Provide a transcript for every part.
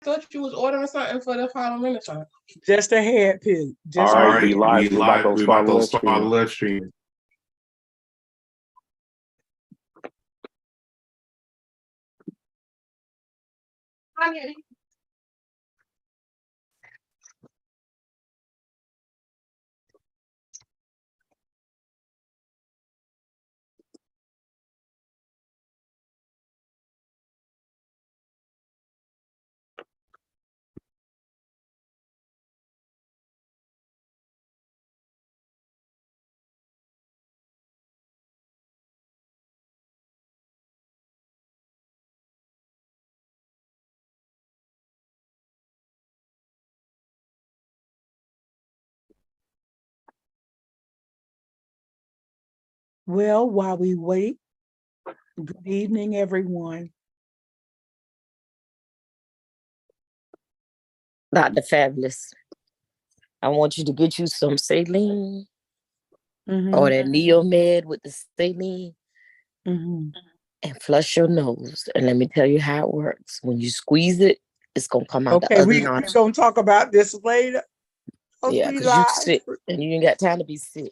thought you was ordering something for the Halloween or something. Just a head pill. All right, we live. We're about to start the live stream. Well, while we wait, good evening, everyone. Dr. Fabulous, I want you to get you some saline or that Neomed with the saline and flush your nose. And let me tell you how it works. When you squeeze it, it's going to come out the other we're going to talk about this later. Yeah, because you're sick and you ain't got time to be sick.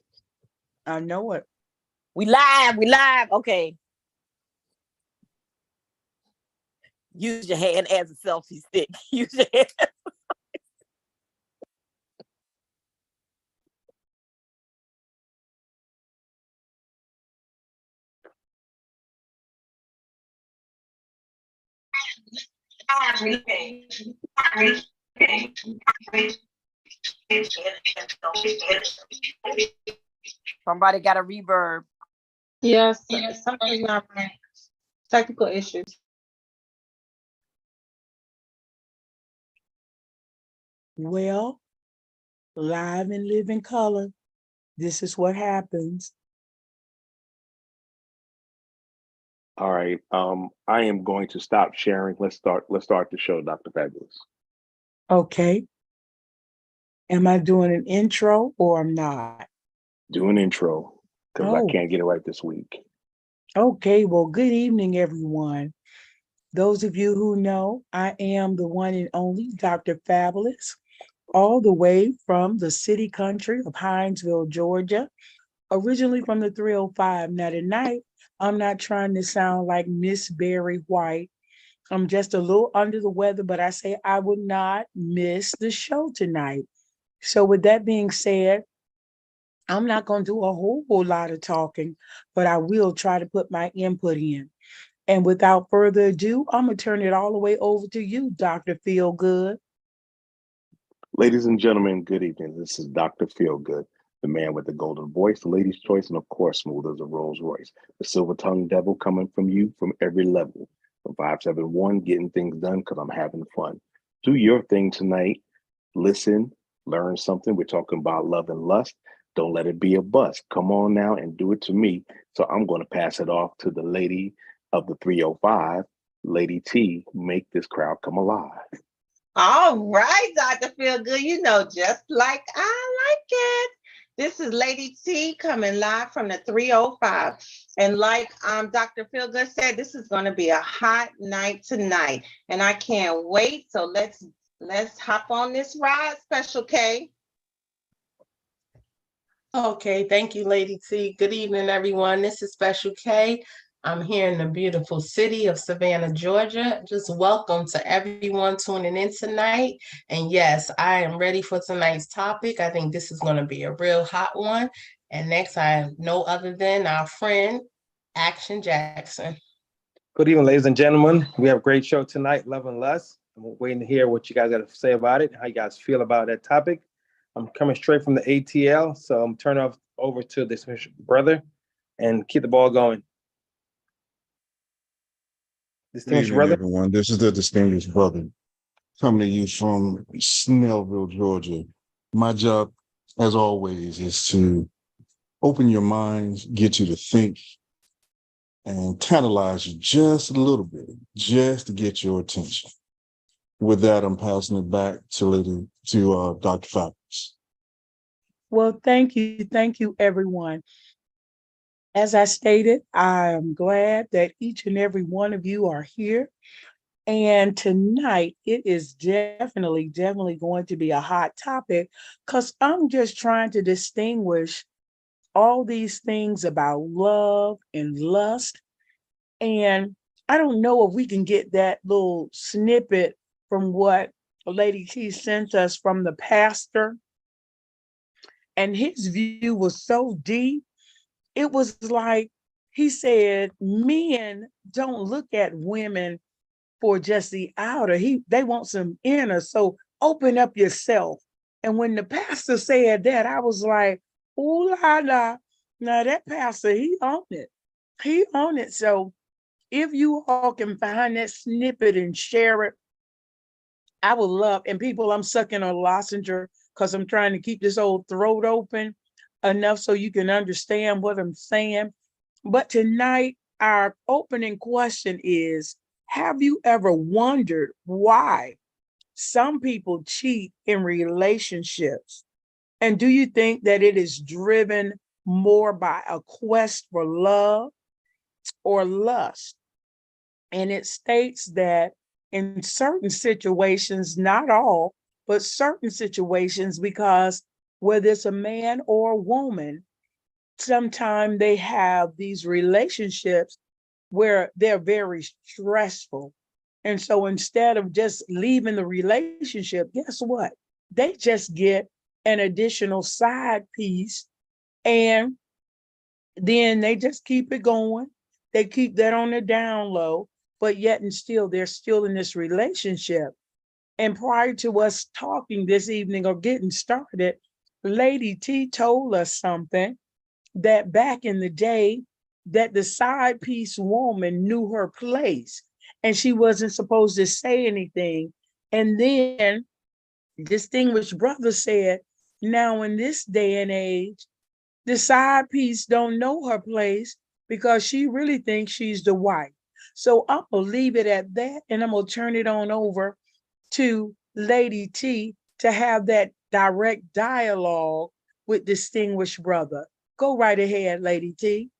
I know it. We live. Okay. Use your hand as a selfie stick. Use your hand. Somebody got a reverb. Yes, something's not right. Technical issues. Well, live and live in color. This is what happens. All right. I am going to stop sharing. Let's start the show, Dr. Fabulous. Okay. Am I doing an intro or I'm not? Do an intro because I can't get it right this week. Okay, well, good evening, everyone. Those of you who know, I am the one and only Dr. Fabulous, all the way from the city country of Hinesville, Georgia, originally from the 305. Now tonight, I'm not trying to sound like Miss Barry White. I'm just a little under the weather, but I say I would not miss the show tonight. So with that being said, I'm not going to do a whole lot of talking, but I will try to put my input in. And without further ado, I'm going to turn it all the way over to you, Dr. Feelgood. Ladies and gentlemen, good evening. This is Dr. Feelgood, the man with the golden voice, the lady's choice, and of course, smooth as a Rolls Royce. The silver-tongued devil coming from you from every level. From 571, getting things done because I'm having fun. Do your thing tonight. Listen, learn something. We're talking about love and lust. Don't let it be a bust. Come on now and do it to me. So I'm going to pass it off to the lady of the 305, Lady T. Make this crowd come alive. All right, Dr. Feelgood, you know, just like I like it. This is Lady T coming live from the 305. And like Dr. Feelgood said, this is going to be a hot night tonight. And I can't wait. So let's hop on this ride, Special K. Okay, thank you, Lady T. Good evening, everyone. This is Special K. I'm here in the beautiful city of Savannah, Georgia. Just welcome to everyone tuning in tonight. And yes, I am ready for tonight's topic. I think this is going to be a real hot one. And next, I am no other than our friend, Action Jackson. Good evening, ladies and gentlemen. We have a great show tonight, Love and Lust. I'm waiting to hear what you guys got to say about it, how you guys feel about that topic. I'm coming straight from the ATL, so I'm turning over to this brother and keep the ball going. Distinguished brother. Everyone, this is the distinguished brother coming to you from Snellville, Georgia. My job, as always, is to open your minds, get you to think, and tantalize you just a little bit, just to get your attention. With that, I'm passing it back to Dr. Fabulous. Well, thank you, everyone. As I stated, I am glad that each and every one of you are here. And tonight, it is definitely going to be a hot topic because I'm just trying to distinguish all these things about love and lust. And I don't know if we can get that little snippet from what Lady T sent us from the pastor. And his view was so deep. It was like he said, men don't look at women for just the outer. They want some inner. So open up yourself. And when the pastor said that, I was like, ooh la la. Now that pastor, he owned it. He owned it. So if you all can find that snippet and share it, I would love. And people, I'm sucking a lozenge because I'm trying to keep this old throat open enough so you can understand what I'm saying. But tonight, our opening question is, have you ever wondered why some people cheat in relationships? And do you think that it is driven more by a quest for love or lust? And it states that in certain situations, not all, but certain situations, because whether it's a man or a woman, sometimes they have these relationships where they're very stressful. And so instead of just leaving the relationship, guess what? They just get an additional side piece and then they just keep it going. They keep that on the down low, but yet and still, they're still in this relationship. And prior to us talking this evening or getting started, Lady T told us something that back in the day, that the side piece woman knew her place and she wasn't supposed to say anything. And then distinguished brother said, now in this day and age, the side piece don't know her place because she really thinks she's the wife. So I'm gonna leave it at that and I'm gonna turn it on over to Lady T to have that direct dialogue with distinguished brother. Go right ahead, Lady T.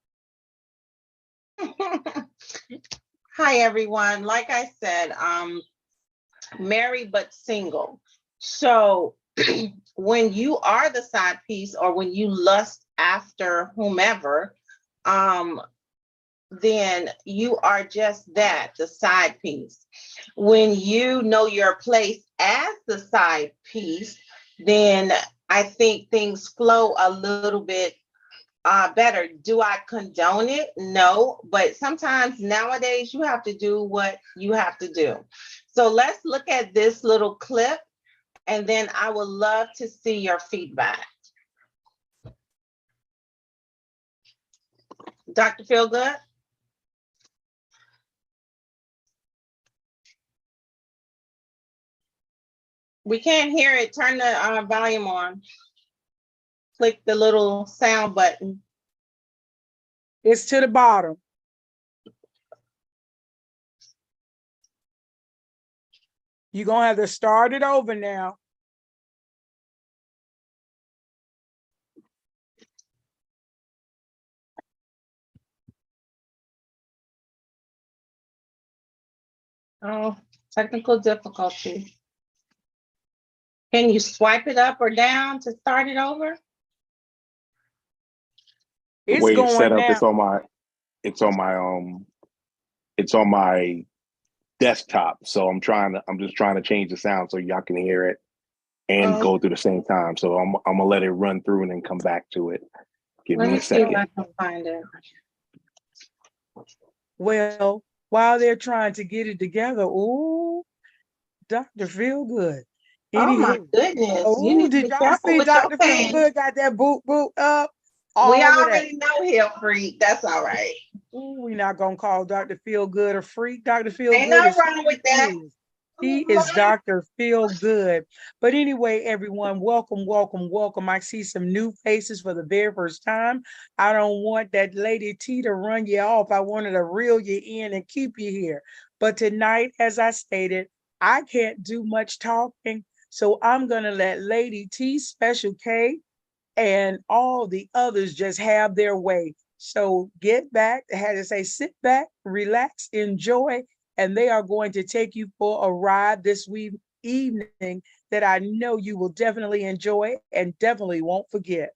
Hi, everyone. Like I said, married but single. So when you are the side piece or when you lust after whomever, then you are just that, the side piece. When you know your place as the side piece, then I think things flow a little bit better. Do I condone it? No, but sometimes nowadays you have to do what you have to do. So let's look at this little clip and then I would love to see your feedback. Dr. Feelgood? We can't hear it. Turn the volume on. Click the little sound button. It's to the bottom. You're gonna have to start it over now. Oh, technical difficulty. Can you swipe it up or down to start it over? The It's way it's going set up, now. it's on my desktop. So I'm just trying to change the sound so y'all can hear it and go through the same time. So I'm gonna let it run through and then come back to it. Give me a second. See if I can find it. Well, while they're trying to get it together, ooh, Dr. Feelgood. Oh my goodness. Oh, did y'all see Dr. Feelgood got that boot up? We already know he a freak. That's all right. Ooh, we're not gonna call Dr. Feelgood a freak. Dr. Feelgood Ain't nothing wrong with that. He is Dr. Feelgood. But anyway, everyone, welcome, welcome, welcome. I see some new faces for the very first time. I don't want that Lady T to run you off. I wanted to reel you in and keep you here. But tonight, as I stated, I can't do much talking. So I'm going to let Lady T, Special K, and all the others just have their way. So get back, I had to say, sit back, relax, enjoy, and they are going to take you for a ride this evening that I know you will definitely enjoy and definitely won't forget.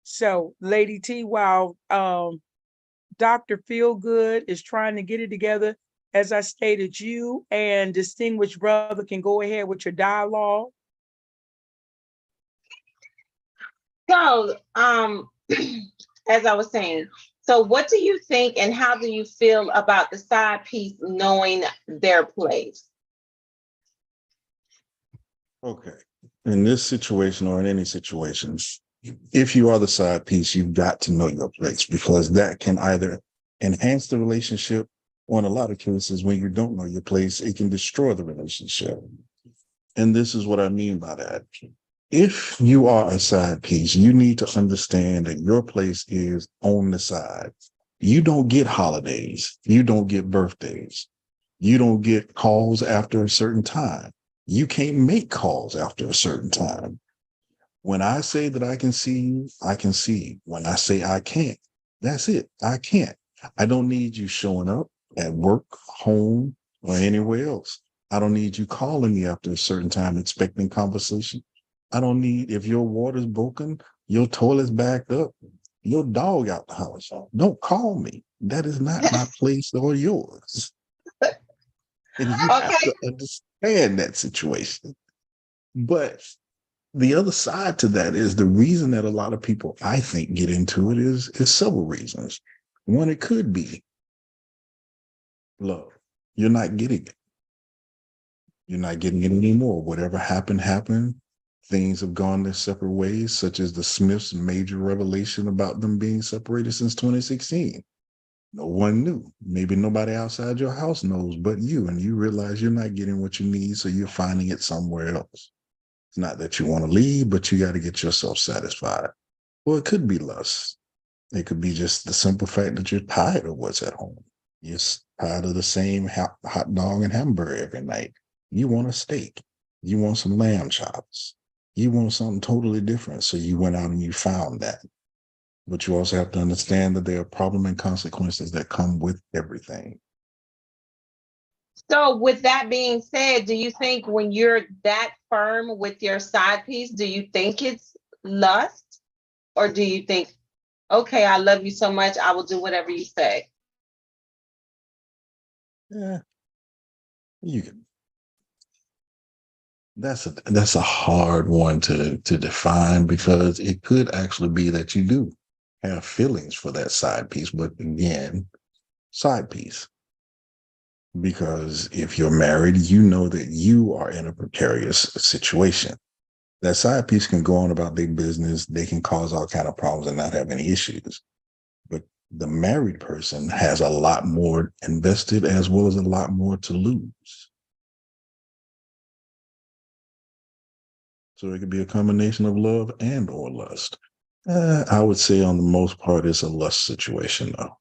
So, Lady T, while Dr. Feelgood is trying to get it together, as I stated, you and distinguished brother can go ahead with your dialogue. So, as I was saying, so what do you think and how do you feel about the side piece knowing their place? Okay. In this situation or in any situations, if you are the side piece, you've got to know your place, because that can either enhance the relationship, or in a lot of cases, when you don't know your place, it can destroy the relationship. And this is what I mean by that. If you are a side piece, you need to understand that your place is on the side. You don't get holidays. You don't get birthdays. You don't get calls after a certain time. You can't make calls after a certain time. When I say that I can see you, I can see you. When I say I can't, that's it. I can't. I don't need you showing up at work, home, or anywhere else. I don't need you calling me after a certain time expecting conversation. I don't need, if your water's broken, your toilet's backed up, your dog out the house. Don't call me. That is not my place or yours. And you have to understand that situation. But the other side to that is the reason that a lot of people, I think, get into it is several reasons. One, it could be love. You're not getting it. You're not getting it anymore. Whatever happened, happened. Things have gone their separate ways, such as the Smiths' major revelation about them being separated since 2016. No one knew. Maybe nobody outside your house knows but you, and you realize you're not getting what you need, so you're finding it somewhere else. It's not that you want to leave, but you got to get yourself satisfied. Well, it could be lust. It could be just the simple fact that you're tired of what's at home. You're tired of the same hot dog and hamburger every night. You want a steak. You want some lamb chops. You want something totally different. So you went out and you found that. But you also have to understand that there are problems and consequences that come with everything. So with that being said, do you think when you're that firm with your side piece, do you think it's lust? Or do you think, okay, I love you so much, I will do whatever you say? Yeah, you can. That's a hard one to define, because it could actually be that you do have feelings for that side piece, but again, side piece. Because if you're married, you know that you are in a precarious situation. That side piece can go on about their business. They can cause all kind of problems and not have any issues. But the married person has a lot more invested, as well as a lot more to lose. So it could be a combination of love and or lust. I would say on the most part, it's a lust situation, though.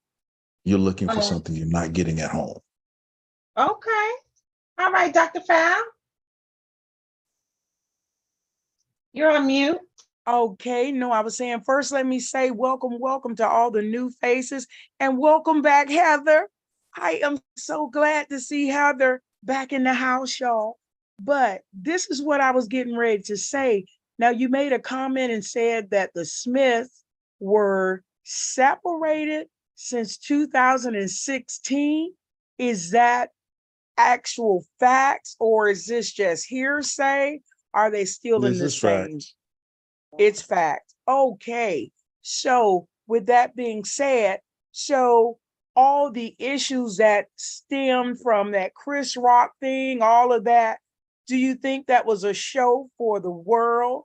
You're looking for something you're not getting at home. Okay. All right, Dr. Fab. You're on mute. Okay, no, I was saying first, let me say welcome to all the new faces, and welcome back, Heather. I am so glad to see Heather back in the house, y'all. But this is what I was getting ready to say. Now, you made a comment and said that the Smiths were separated since 2016. Is that actual facts, or is this just hearsay? Are they still in the same? Facts. It's fact. Okay. So with that being said, so all the issues that stem from that Chris Rock thing, all of that, do you think that was a show for the world?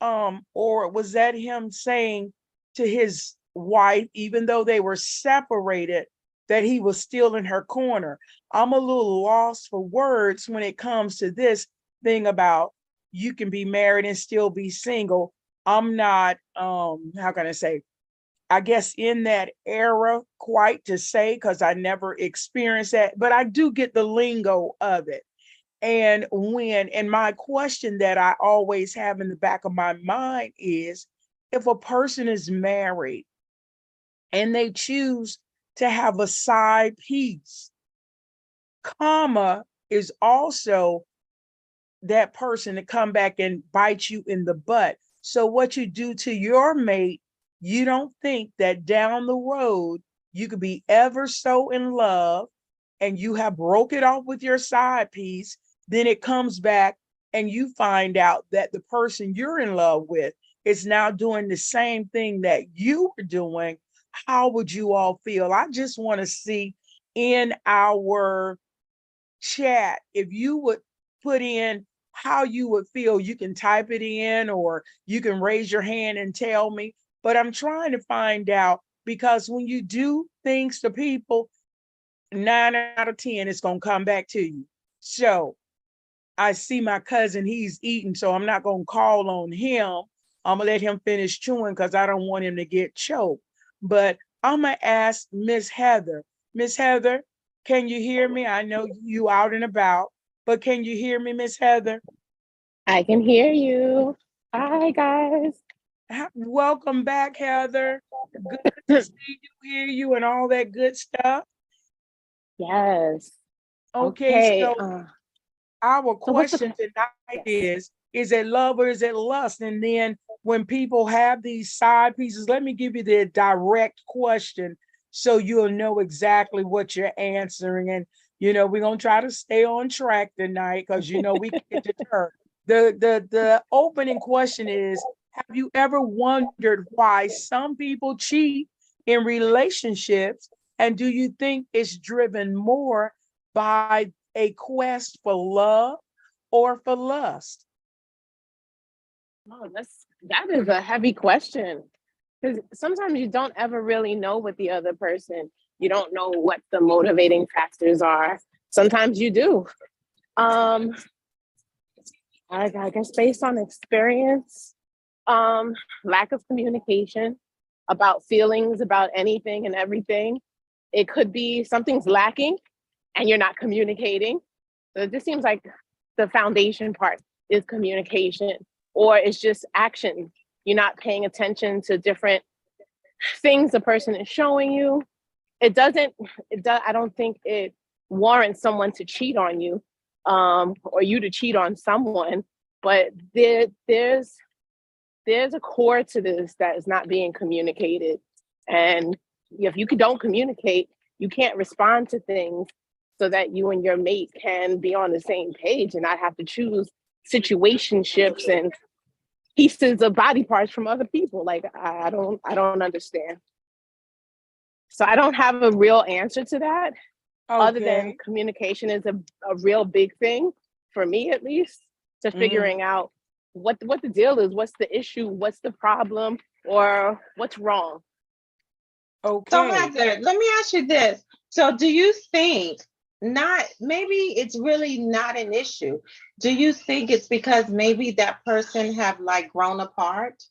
Or was that him saying to his wife, even though they were separated, that he was still in her corner? I'm a little lost for words when it comes to this thing about you can be married and still be single. I'm not, how can I say, I guess in that era quite to say, because I never experienced that, but I do get the lingo of it. And my question that I always have in the back of my mind is, if a person is married and they choose to have a side piece, Karma is also that person to come back and bite you in the butt. So what you do to your mate, you don't think that down the road you could be ever so in love and you have broke it off with your side piece, then it comes back and you find out that the person you're in love with is now doing the same thing that you were doing. How would you all feel? I just want to see in our chat if you would put in how you would feel. You can type it in or you can raise your hand and tell me. But I'm trying to find out, because when you do things to people, 9 out of 10, it's going to come back to you. So I see my cousin, he's eating, so I'm not going to call on him. I'm going to let him finish chewing because I don't want him to get choked. But I'm going to ask Miss Heather. Miss Heather, can you hear me? I know you out and about, but can you hear me, Miss Heather? I can hear you. Hi, guys. Welcome back, Heather. Good to see you, hear you, and all that good stuff. Yes. Okay, so our question tonight is it love or is it lust? And then when people have these side pieces, let me give you the direct question so you'll know exactly what you're answering. And, you know, we're going to try to stay on track tonight because, you know, we can't deter. The opening question is, have you ever wondered why some people cheat in relationships? And do you think it's driven more by a quest for love or for lust? Oh, that is a heavy question, because sometimes you don't ever really know with the other person. You don't know what the motivating factors are. Sometimes you do. I guess based on experience, lack of communication about feelings, about anything and everything. It could be something's lacking and you're not communicating. So it just seems like the foundation part is communication, or it's just action. You're not paying attention to different things the person is showing you. I don't think it warrants someone to cheat on you, or you to cheat on someone, but there's a core to this that is not being communicated. And if you don't communicate, you can't respond to things so that you and your mate can be on the same page and not have to choose situationships and pieces of body parts from other people. Like, I don't understand. So I don't have a real answer to that. Okay. Other than communication is a real big thing for me, at least, to figuring out what the deal is, what's the issue, what's the problem, or what's wrong. Okay. So Heather, let me ask you this. So do you think maybe it's really not an issue? Do you think it's because maybe that person have like grown apart,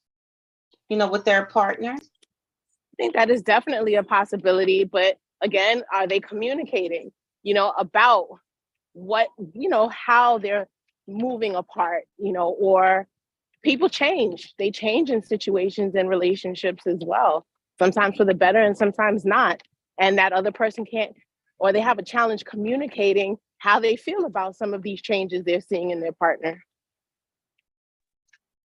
with their partner? I think that is definitely a possibility, but again, are they communicating, about what, how they're moving apart, or people change. They change in situations and relationships as well, sometimes for the better and sometimes not. And that other person can't, or they have a challenge communicating how they feel about some of these changes they're seeing in their partner.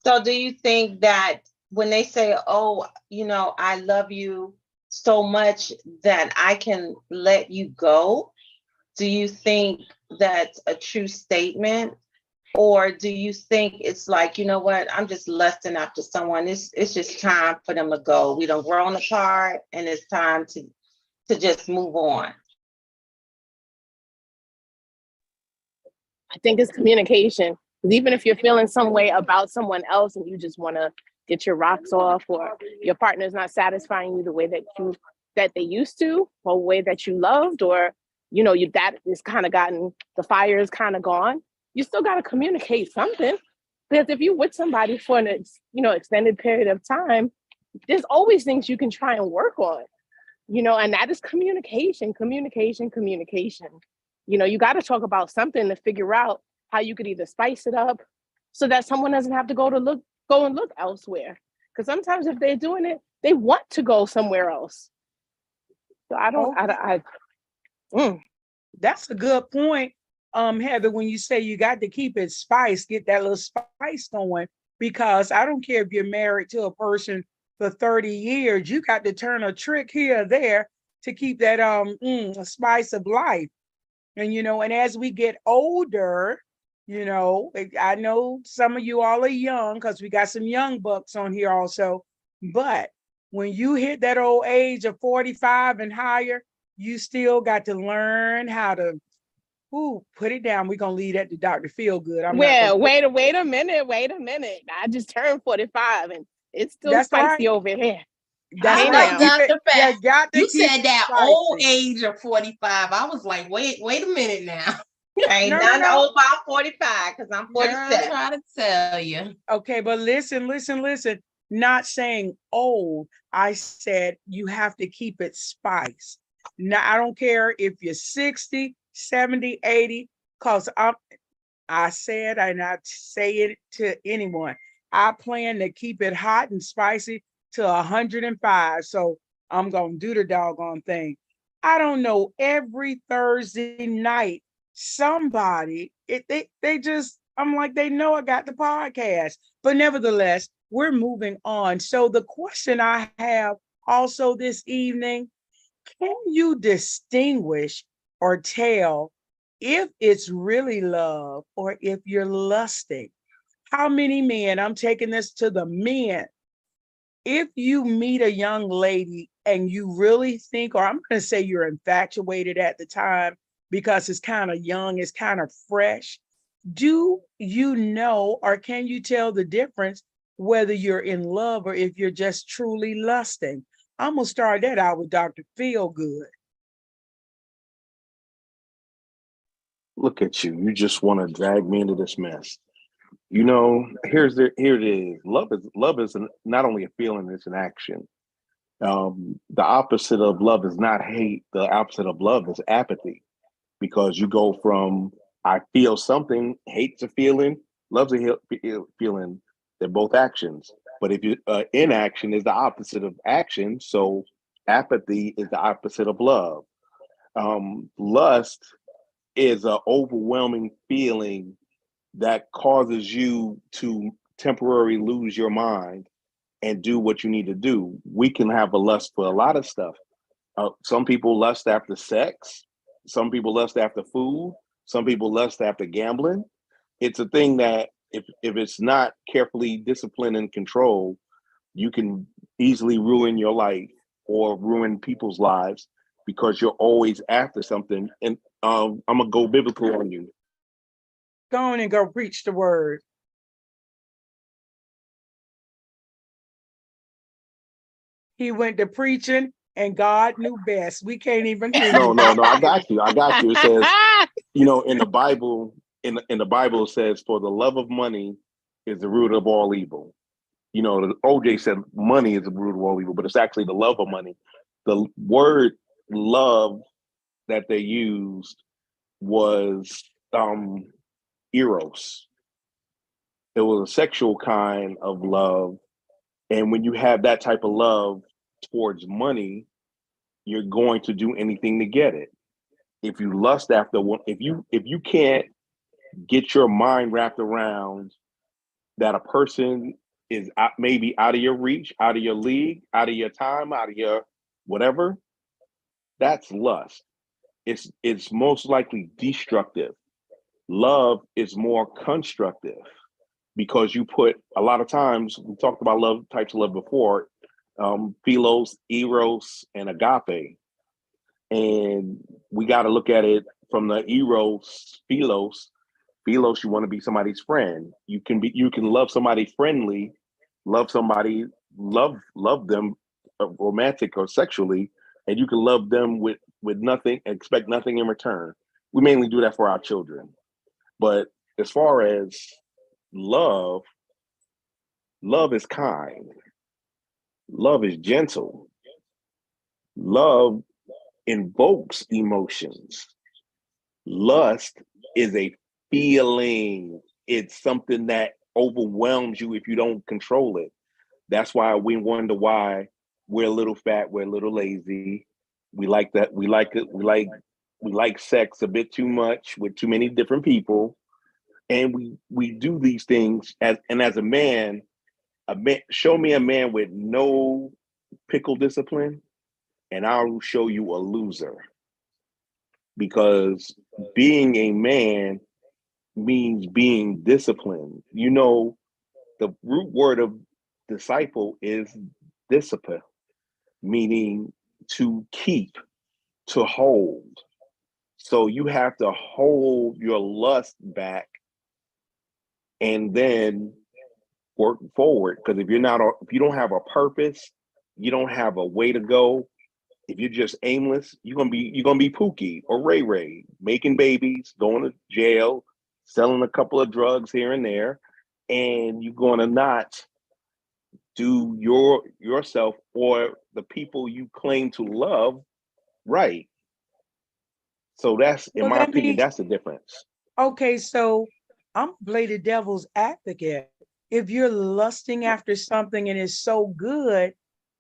So do you think that when they say, oh, I love you so much that I can let you go, do you think that's a true statement? Or do you think it's like, you know what, I'm just lusting after someone. It's just time for them to go. We done grown apart and it's time to just move on. I think it's communication. Because even if you're feeling some way about someone else and you just want to get your rocks off, or your partner's not satisfying you the way that they used to, or the way that you loved, or that is kind of the fire is kind of gone, you still got to communicate something. Because if you're with somebody for an extended period of time, there's always things you can try and work on, and that is communication. You got to talk about something to figure out how you could either spice it up so that someone doesn't have to go and look elsewhere. Because sometimes if they're doing it, they want to go somewhere else. So That's a good point, Heather, when you say you got to keep it spiced, get that little spice going, because I don't care if you're married to a person for 30 years, you got to turn a trick here or there to keep that spice of life. And, and as we get older, I know some of you all are young because we got some young bucks on here also. But when you hit that old age of 45 and higher, you still got to learn how to put it down. We're gonna leave that to Dr. Feelgood. Wait a minute. I just turned 45 and it's still That's spicy right. over here. That's All right. right, Dr. Fat. You keep said that old age of 45. I was like, wait a minute now. Ain't nothing old about 45 because I'm 47. I'm trying to tell you. Okay, but listen. Not saying old. I said you have to keep it spiced. Now, I don't care if you're 60, 70, 80, because I said, and I say it to anyone, I plan to keep it hot and spicy to 105. So I'm going to do the doggone thing. I don't know, every Thursday night, somebody, they just, I'm like, they know I got the podcast. But nevertheless, we're moving on. So the question I have also this evening, can you distinguish or tell if it's really love or if you're lusting? How many men, I'm taking this to the men, if you meet a young lady and you really think, or I'm going to say you're infatuated at the time because it's kind of young, it's kind of fresh, do you know or can you tell the difference whether you're in love or if you're just truly lusting? I'm going to start that out with Dr. Feelgood. Look at you. You just want to drag me into this mess. Here it is. Love is not only a feeling, it's an action. The opposite of love is not hate. The opposite of love is apathy, because you go from I feel something, hate's a feeling, love's a feeling. They're both actions. But if you inaction is the opposite of action, so apathy is the opposite of love. Lust is an overwhelming feeling that causes you to temporarily lose your mind and do what you need to do. We can have a lust for a lot of stuff. Some people lust after sex. Some people lust after food. Some people lust after gambling. It's a thing that if it's not carefully disciplined and controlled, you can easily ruin your life or ruin people's lives because you're always after something. And I'm going to go biblical on you. Go on and go preach the word. He went to preaching and God knew best. We can't even hear No, you. no, I got you. It says, in the Bible, in the Bible it says, for the love of money is the root of all evil. OJ said money is the root of all evil, but it's actually the love of money. The word love that they used was eros. It was a sexual kind of love. And when you have that type of love towards money, you're going to do anything to get it. If you lust after one, if you can't get your mind wrapped around that a person is maybe out of your reach, out of your league, out of your time, out of your whatever, that's lust. It's most likely destructive. Love is more constructive because you put a lot of times, we talked about love types of love before, philos, eros, and agape. And we got to look at it from the eros, philos. Philos, you want to be somebody's friend. You can love somebody friendly, love somebody, love them romantic or sexually, and you can love them with nothing, expect nothing in return. We mainly do that for our children. But as far as love is kind. Love is gentle. Love invokes emotions. Lust is a feeling. It's something that overwhelms you if you don't control it. That's why we wonder why we're a little fat, we're a little lazy. We like that. We like it. We like We like sex a bit too much with too many different people. And we do these things as a man, show me a man with no pickle discipline, and I'll show you a loser. Because being a man means being disciplined. You know, the root word of disciple is discipline, meaning to keep, to hold. So you have to hold your lust back and then work forward. Because if you don't have a purpose, you don't have a way to go. If you're just aimless, you're gonna be Pookie or Ray Ray, making babies, going to jail, selling a couple of drugs here and there, and you're gonna not do yourself or the people you claim to love right. So that's, in my opinion, that's the difference. Okay, so I'm play the devil's advocate. If you're lusting after something and it's so good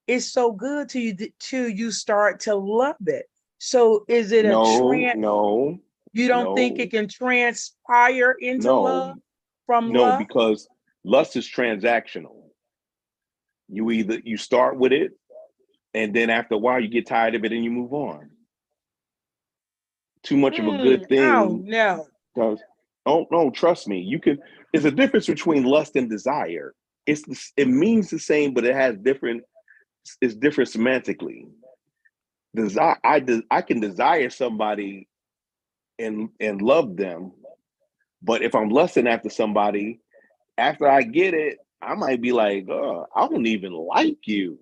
to you till you start to love it. So is it No. You don't think it can transpire into love from love? No, because lust is transactional. You start with it, and then after a while you get tired of it and you move on. Too much of a good thing. Oh no. No, trust me. There's a difference between lust and desire. It means the same, but it's different semantically. Desire, I can desire somebody and love them, but if I'm lusting after somebody, after I get it, I might be like, oh, I don't even like you.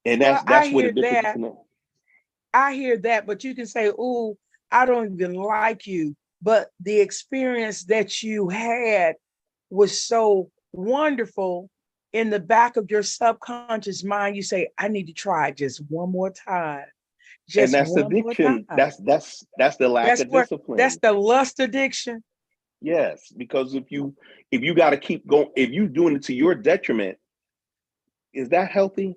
And that's what the difference is. I hear that, but you can say, oh, I don't even like you. But the experience that you had was so wonderful. In the back of your subconscious mind, you say, I need to try just one more time. And that's addiction. That's the lack of discipline. That's the lust addiction. Yes, because if you got to keep going, if you're doing it to your detriment, is that healthy?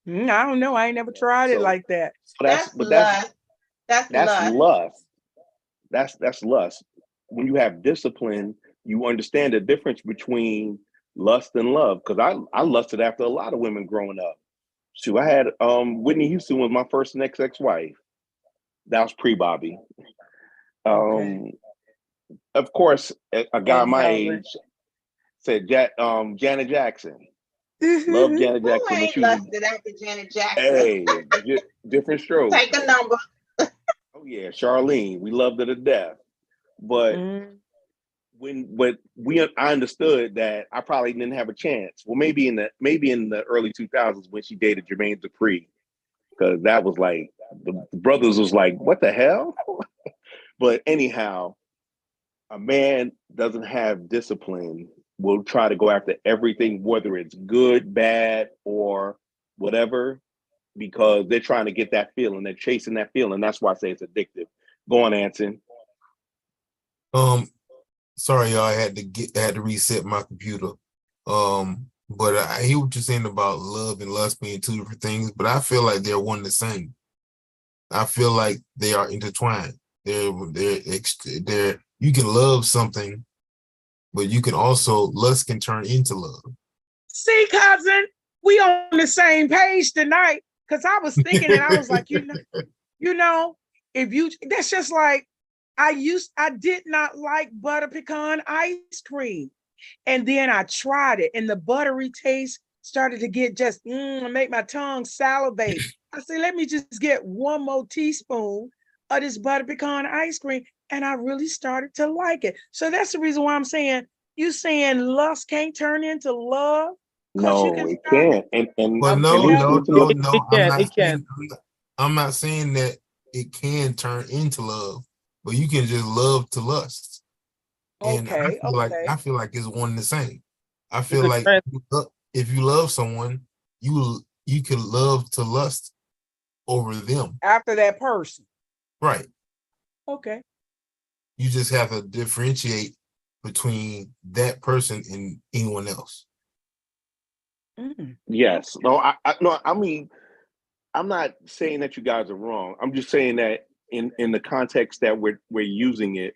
I don't know. I ain't never tried it like that. So that's lust. That's lust. When you have discipline, you understand the difference between lust and love. Because I lusted after a lot of women growing up. Shoot, I had Whitney Houston was my first and ex-wife. That was pre-Bobby. Of course, a guy my age said Janet Jackson. Love Janet Jackson. Who ain't lusted after Janet Jackson? Hey, different strokes. Take a number. Oh yeah, Charlene. We loved her to death. But I understood that I probably didn't have a chance. Well, maybe in the early 2000s when she dated Jermaine Dupri, because that was like the brothers was like, what the hell? But anyhow, a man doesn't have discipline will try to go after everything, whether it's good, bad, or whatever, because they're trying to get that feeling. They're chasing that feeling. That's why I say it's addictive. Go on, Anson. Sorry, y'all. I had to reset my computer. But I hear what you're saying about love and lust being two different things, but I feel like they're one and the same. I feel like they are intertwined. They're you can love something, but you can also, lust can turn into love. See, cousin, we on the same page tonight. Because I was thinking and I was like, that's just like, I did not like butter pecan ice cream. And then I tried it and the buttery taste started to get just, make my tongue salivate. I said, let me just get one more teaspoon of this butter pecan ice cream. And I really started to like it. So that's the reason why I'm saying, you saying lust can't turn into love? No, it can't. I'm not saying that it can turn into love, but you can just love to lust. And I feel like it's one and the same. I feel like if you love someone, you can love to lust over them. After that person. Right. Okay. You just have to differentiate between that person and anyone else. Yes. No, I mean, I'm not saying that you guys are wrong. I'm just saying that in the context that we're using it,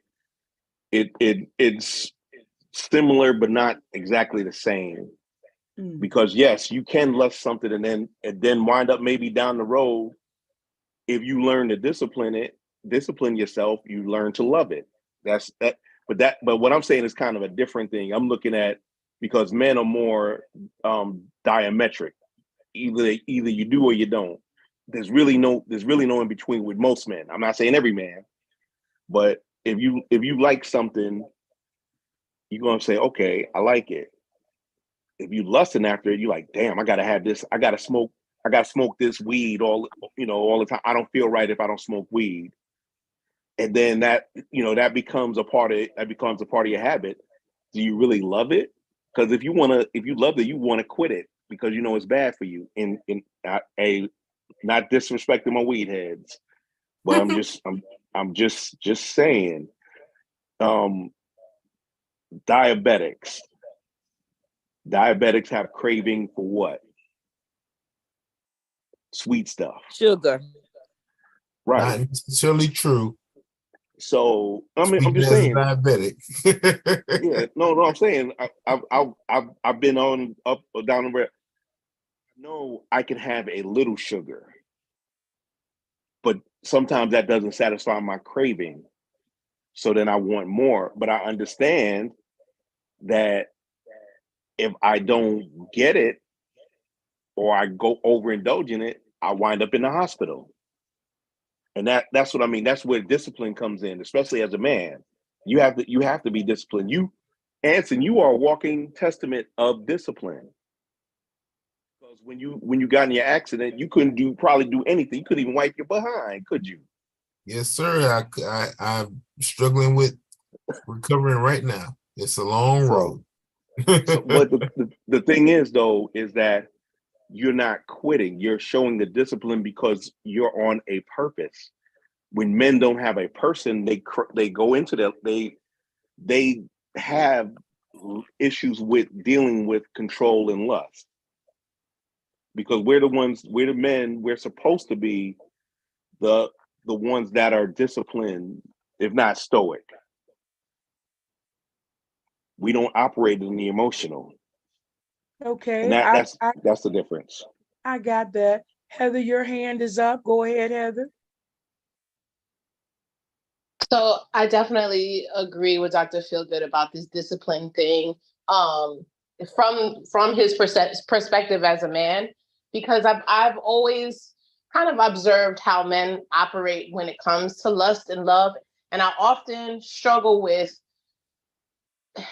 it's similar but not exactly the same. Because yes, you can lust something and then wind up maybe down the road. If you learn to discipline yourself, you learn to love it. That's that. But what I'm saying is kind of a different thing. I'm looking at, because men are more diametric. Either you do or you don't. There's really no in between with most men. I'm not saying every man, but if you like something, you're gonna say, okay, I like it. If you lusting after it, you're like, damn, I gotta have this. I gotta smoke this weed all the time. I don't feel right if I don't smoke weed. And then that becomes a part of your habit. Do you really love it? Because if you love it, you want to quit it because you know it's bad for you. Not disrespecting my weed heads, but I'm just saying, diabetics have craving for what? Sweet stuff. Sugar. Right. Not necessarily true. So I'm just saying, diabetic. Yeah, no, I'm saying I've been on up or down the road. No, I can have a little sugar, but sometimes that doesn't satisfy my craving. So then I want more. But I understand that if I don't get it or I go overindulge in it, I wind up in the hospital. And that's what I mean. That's where discipline comes in, especially as a man. You have to be disciplined. You, Anson, you are a walking testament of discipline. Because when you got in your accident, you couldn't probably do anything. You couldn't even wipe your behind, could you? Yes, sir. I'm struggling with recovering right now. It's a long road. But the thing is, though, is that you're not quitting. You're showing the discipline because you're on a purpose. When men don't have a person, they go into they have issues with dealing with control and lust. Because we're the men, we're supposed to be the ones that are disciplined, if not stoic. We don't operate in the emotional. Okay, And that's the difference. I got that. Heather, your hand is up. Go ahead, Heather. So I definitely agree with Dr. Feelgood about this discipline thing. From his perspective as a man, because I've always kind of observed how men operate when it comes to lust and love, and I often struggle with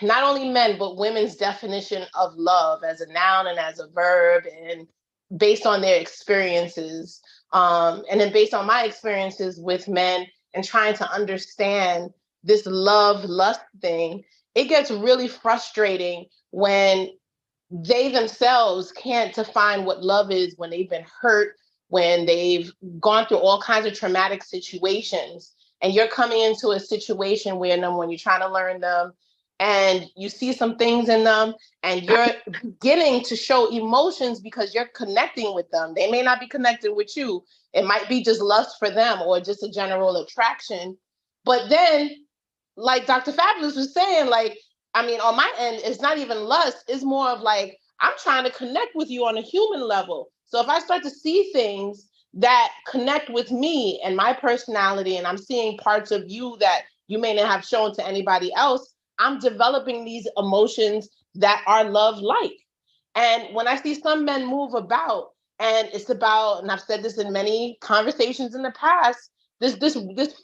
not only men but women's definition of love as a noun and as a verb, and based on their experiences, and then based on my experiences with men and trying to understand this love lust thing, it gets really frustrating when they themselves can't define what love is, when they've been hurt, when they've gone through all kinds of traumatic situations, and you're coming into a situation where when you're trying to learn them and you see some things in them and you're beginning to show emotions because you're connecting with them. They may not be connected with you. It might be just lust for them or just a general attraction. But then, like Dr. Fabulous was saying, on my end, it's not even lust. It's more of like, I'm trying to connect with you on a human level. So if I start to see things that connect with me and my personality, and I'm seeing parts of you that you may not have shown to anybody else, I'm developing these emotions that are love-like. And when I see some men move about, and it's about, and I've said this in many conversations in the past, this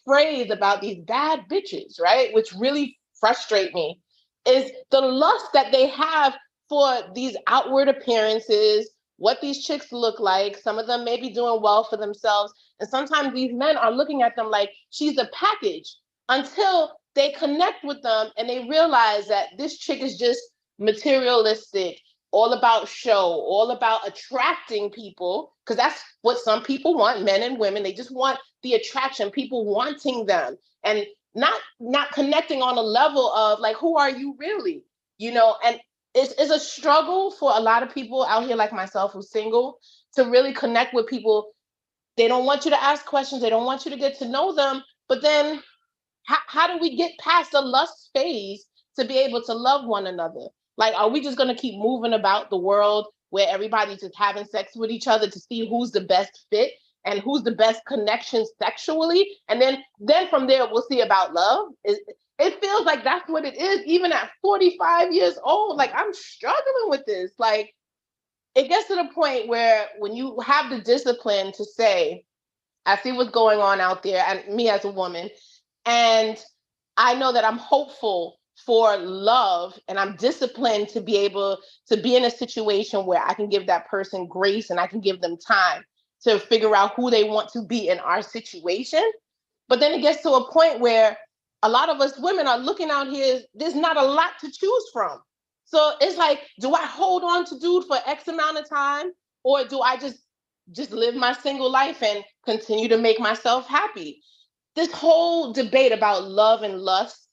phrase about these bad bitches, right? Which really frustrate me, is the lust that they have for these outward appearances, what these chicks look like. Some of them may be doing well for themselves. And sometimes these men are looking at them like she's a package, until they connect with them and they realize that this chick is just materialistic, all about show, all about attracting people, because that's what some people want, men and women. They just want the attraction, people wanting them, and not connecting on a level of like, who are you really? And it's a struggle for a lot of people out here like myself who's single to really connect with people They don't want you to ask questions. They don't want you to get to know them. But then how do we get past the lust phase to be able to love one another? Like, are we just going to keep moving about the world where everybody's just having sex with each other to see who's the best fit and who's the best connection sexually? And then from there, we'll see about love. It feels like that's what it is, even at 45 years old. Like, I'm struggling with this. Like, it gets to the point where when you have the discipline to say, I see what's going on out there, and me as a woman, and I know that I'm hopeful for love, and I'm disciplined to be able to be in a situation where I can give that person grace and I can give them time to figure out who they want to be in our situation. But then it gets to a point where a lot of us women are looking out here, there's not a lot to choose from. So it's like, do I hold on to dude for X amount of time, or do I just live my single life and continue to make myself happy? This whole debate about love and lust,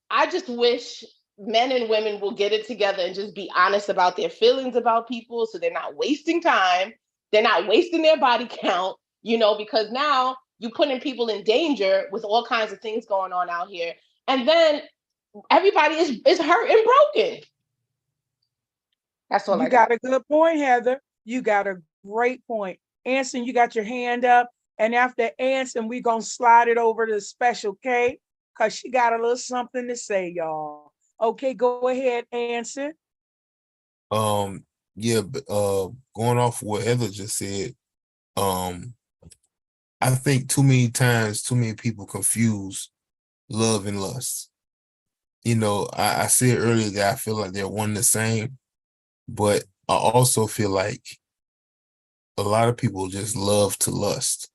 I just wish men and women will get it together and just be honest about their feelings about people, so they're not wasting time, they're not wasting their body count, because now you're putting people in danger with all kinds of things going on out here. And then everybody is hurt and broken. That's all you got a good point, Heather. You got a great point. Anson, you got your hand up. And after Anson, we're going to slide it over to Special K, because she got a little something to say, y'all. Okay, go ahead, Anson. Yeah, going off what Heather just said, I think too many times, too many people confuse love and lust. I said earlier that I feel like they're one and the same, but I also feel like a lot of people just love to lust.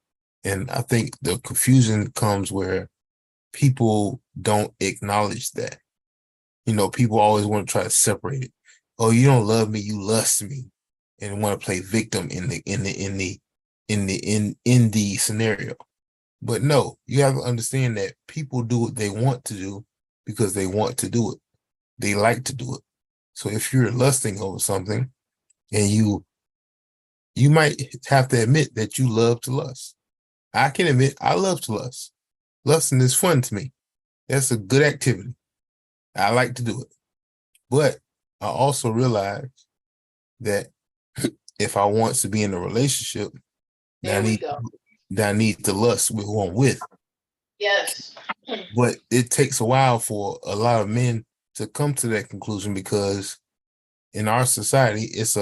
And I think the confusion comes where people don't acknowledge that. People always want to try to separate it. Oh, you don't love me, you lust me, and want to play victim in the scenario. But no, you have to understand that people do what they want to do because they want to do it. They like to do it. So if you're lusting over something, and you might have to admit that you love to lust. I can admit I love to lust. Lusting is fun to me. That's a good activity. I like to do it. But I also realize that if I want to be in a relationship, I need to lust with who I'm with. Yes. But it takes a while for a lot of men to come to that conclusion, because in our society, it's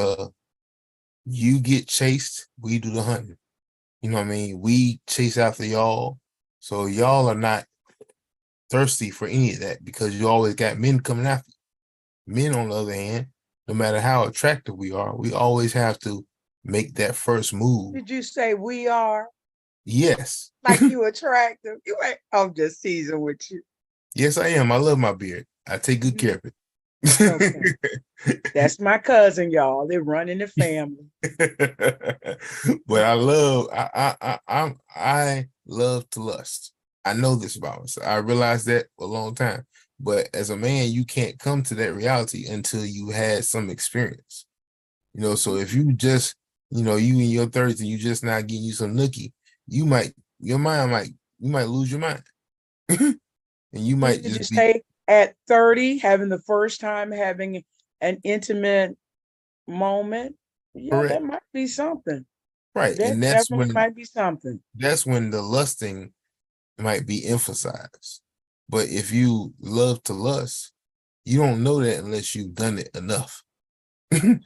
you get chased, we do the hunting. You know what I mean? We chase after y'all. So y'all are not thirsty for any of that, because you always got men coming after you. Men, on the other hand, no matter how attractive we are, we always have to make that first move. Did you say we are? Yes. Like you attractive? You ain't, I'm just teasing with you. Yes, I am. I love my beard. I take good care of it. Okay. That's my cousin, y'all. They run in the family. But I love to lust. I know this about myself. I realized that a long time. But as a man, you can't come to that reality until you had some experience. So if you just, you in your 30s and you just not getting you some nookie, you might lose your mind. And you might just say at 30, having the first time having an intimate moment. Yeah, correct. That might be something. Right. That and that's definitely might be something. That's when the lusting might be emphasized. But if you love to lust, you don't know that unless you've done it enough. I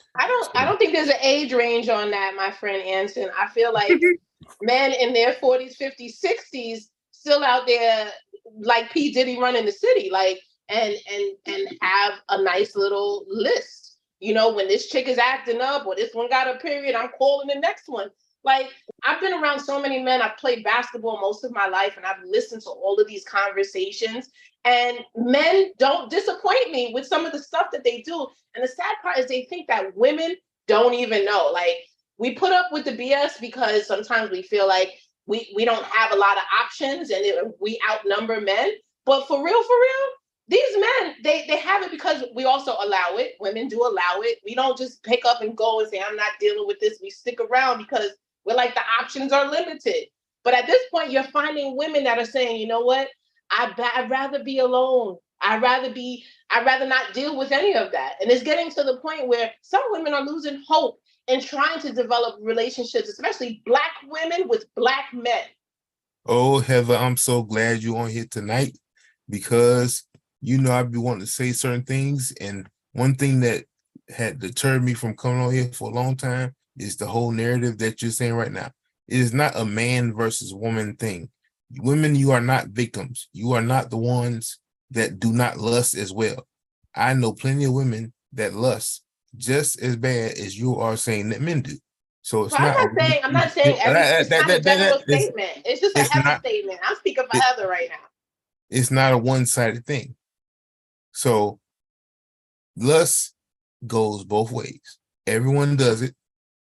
don't think there's an age range on that, my friend Anson. I feel like men in their 40s, 50s, 60s still out there like P. Diddy running the city, like and have a nice little list. When this chick is acting up or this one got a period, I'm calling the next one. Like, I've been around so many men. I've played basketball most of my life, and I've listened to all of these conversations. And men don't disappoint me with some of the stuff that they do. And the sad part is they think that women don't even know. Like, we put up with the BS because sometimes we feel like we don't have a lot of options and we outnumber men. But for real, these men, they have it because we also allow it. Women do allow it. We don't just pick up and go and say, I'm not dealing with this. We stick around because We're like, the options are limited. But at this point, you're finding women that are saying, you know what? I'd rather be alone. I'd rather not deal with any of that. And it's getting to the point where some women are losing hope and trying to develop relationships, especially Black women with Black men. Oh, Heather, I'm so glad you're on here tonight, because I'd be wanting to say certain things. And one thing that had deterred me from coming on here for a long time is the whole narrative that you're saying right now. It is not a man versus woman thing. Women, you are not victims. You are not the ones that do not lust as well. I know plenty of women that lust just as bad as you are saying that men do. So it's not. I'm not saying it's not a general statement. It's just a Heather statement. I'm speaking for Heather right now. It's not a one-sided thing. So lust goes both ways. Everyone does it.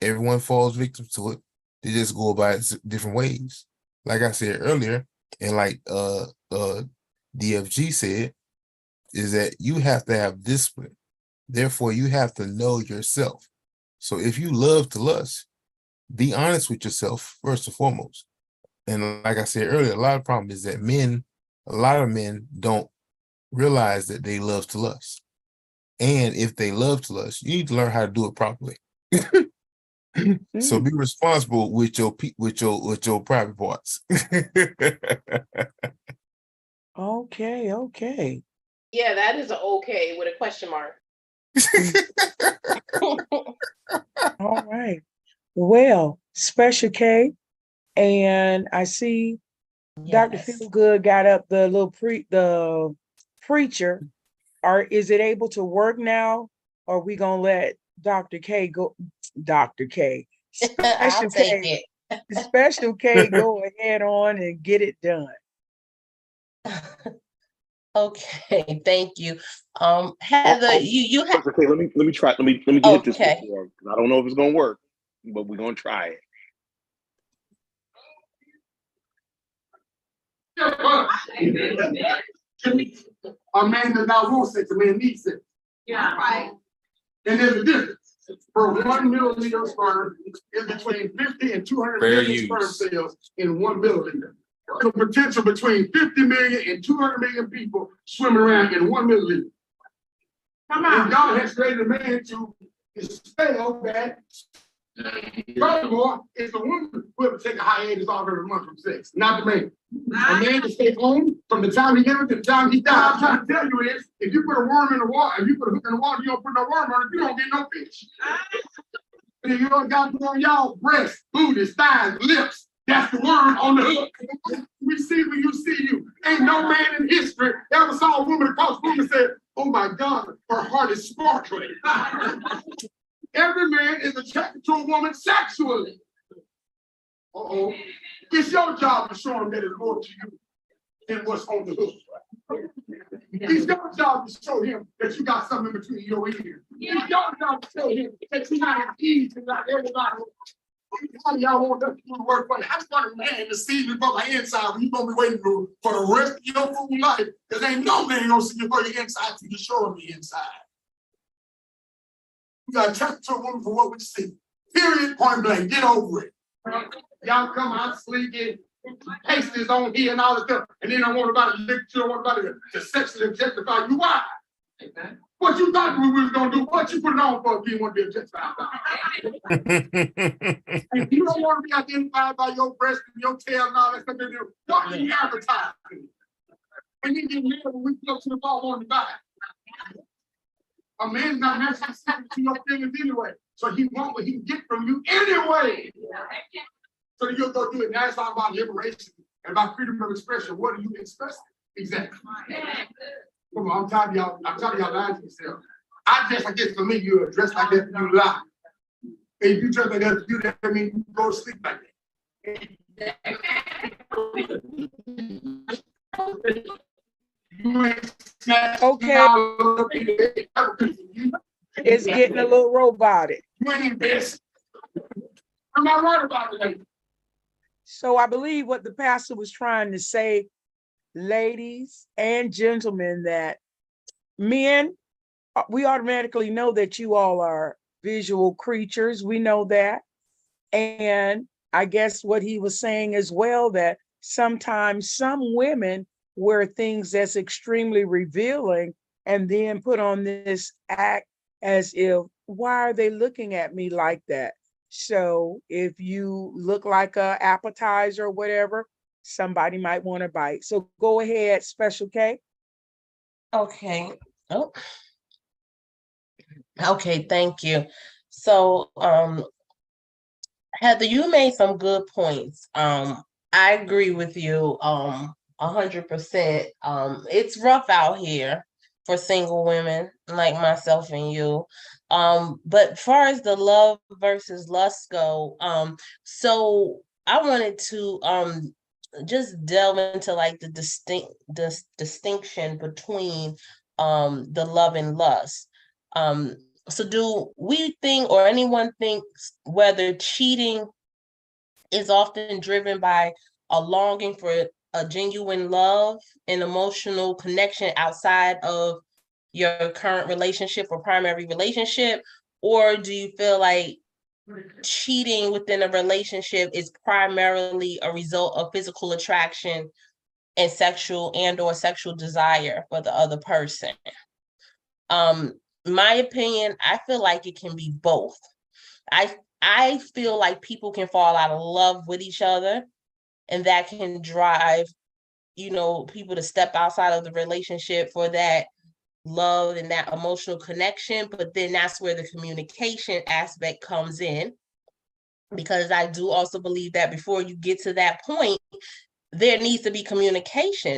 Everyone falls victim to it. They just go about it different ways. Like I said earlier, and like DFG said, is that you have to have discipline. Therefore, you have to know yourself. So if you love to lust, be honest with yourself first and foremost. And like I said earlier, a lot of problem is that a lot of men don't realize that they love to lust. And if they love to lust, you need to learn how to do it properly. So be responsible with your private parts. Okay. Yeah, that is an okay with a question mark. All right. Well, Special K, and I see Dr. Feelgood got up the little the preacher. Is it able to work now? Or are we gonna let Dr. K go? Dr. K, I'll take it. Special K, go ahead on and get it done. Okay, thank you. Heather, you have. Okay, let me try. Let me get this before. I don't know if it's gonna work, but we're gonna try it. A man does not want sex, a man needs sex. Yeah, right. And there's a difference. For 1 milliliter of sperm is between 50 and 200 million sperm cells in 1 milliliter. The potential between 50 million and 200 million people swimming around in 1 milliliter. Come on. And God has created a man to expel that. Furthermore, it's the woman who will take a hiatus off every month from sex, not the man. A man can stay home from the time he gets to the time he dies. What I'm trying to tell you is, if you put a worm in the water, if you put a hook in the water, you don't put no worm on it, you don't get no fish. And if you don't got to put on y'all breasts, booties, thighs, lips, that's the worm on the hook. We see when you see you. Ain't no man in history ever saw a woman across the room and said, oh my God, her heart is sparkling. Every man is attracted to a woman sexually. Uh-oh. It's your job to show him that it's more to you than what's on the hook. It's your job to show him that you got something in between your ears. It's your job to tell him that you got an ease and not everybody. Y'all want that to work for you. I just want a man to see me from my inside when you're going to be waiting for the rest of your food life. Because ain't no man going to see you for your inside till you show him the inside. We got to talk to a woman for what we see. Period, point blank. Get over it. Y'all come out sleeping, pasties on here and all this stuff, and then I want about to lick you, I want about to sexually objectify you. Why? What you thought we was going to do? What you put it on for if you want to be objectified? If you don't want to be identified by your breast and your tail and all that stuff, don't be advertising. And you get mad when we go to the ball on the back. A man's not naturally sensitive to your feelings anyway. So he want what he can get from you anyway. So you'll go do it. Now it's all about liberation and about freedom of expression. What are you expressing? Exactly. Come on, I'm tired of y'all lying to yourself. I guess for me, you're dressed like that, you lie. And if you dress like that, you that means you go to sleep like that. Okay. It's getting a little robotic. Am I right about it? So I believe what the pastor was trying to say, ladies and gentlemen, that men, we automatically know that you all are visual creatures. We know that. And I guess what he was saying as well, that sometimes some women wear things that's extremely revealing and then put on this act as if, why are they looking at me like that? So if you look like a appetizer or whatever, somebody might want to bite. So go ahead, Special K. Okay. Oh, okay, thank you. So, Heather, you made some good points. I agree with you 100%. It's rough out here for single women like myself and you. But far as the love versus lust go, so I wanted to just delve into like the distinction between the love and lust. So do we think, or anyone thinks, whether cheating is often driven by a longing for a genuine love and emotional connection outside of your current relationship or primary relationship? Or do you feel like cheating within a relationship is primarily a result of physical attraction and sexual desire for the other person? My opinion, I feel like it can be both. I feel like people can fall out of love with each other, and that can drive, people to step outside of the relationship for that love and that emotional connection. But then that's where the communication aspect comes in, because I do also believe that before you get to that point, there needs to be communication.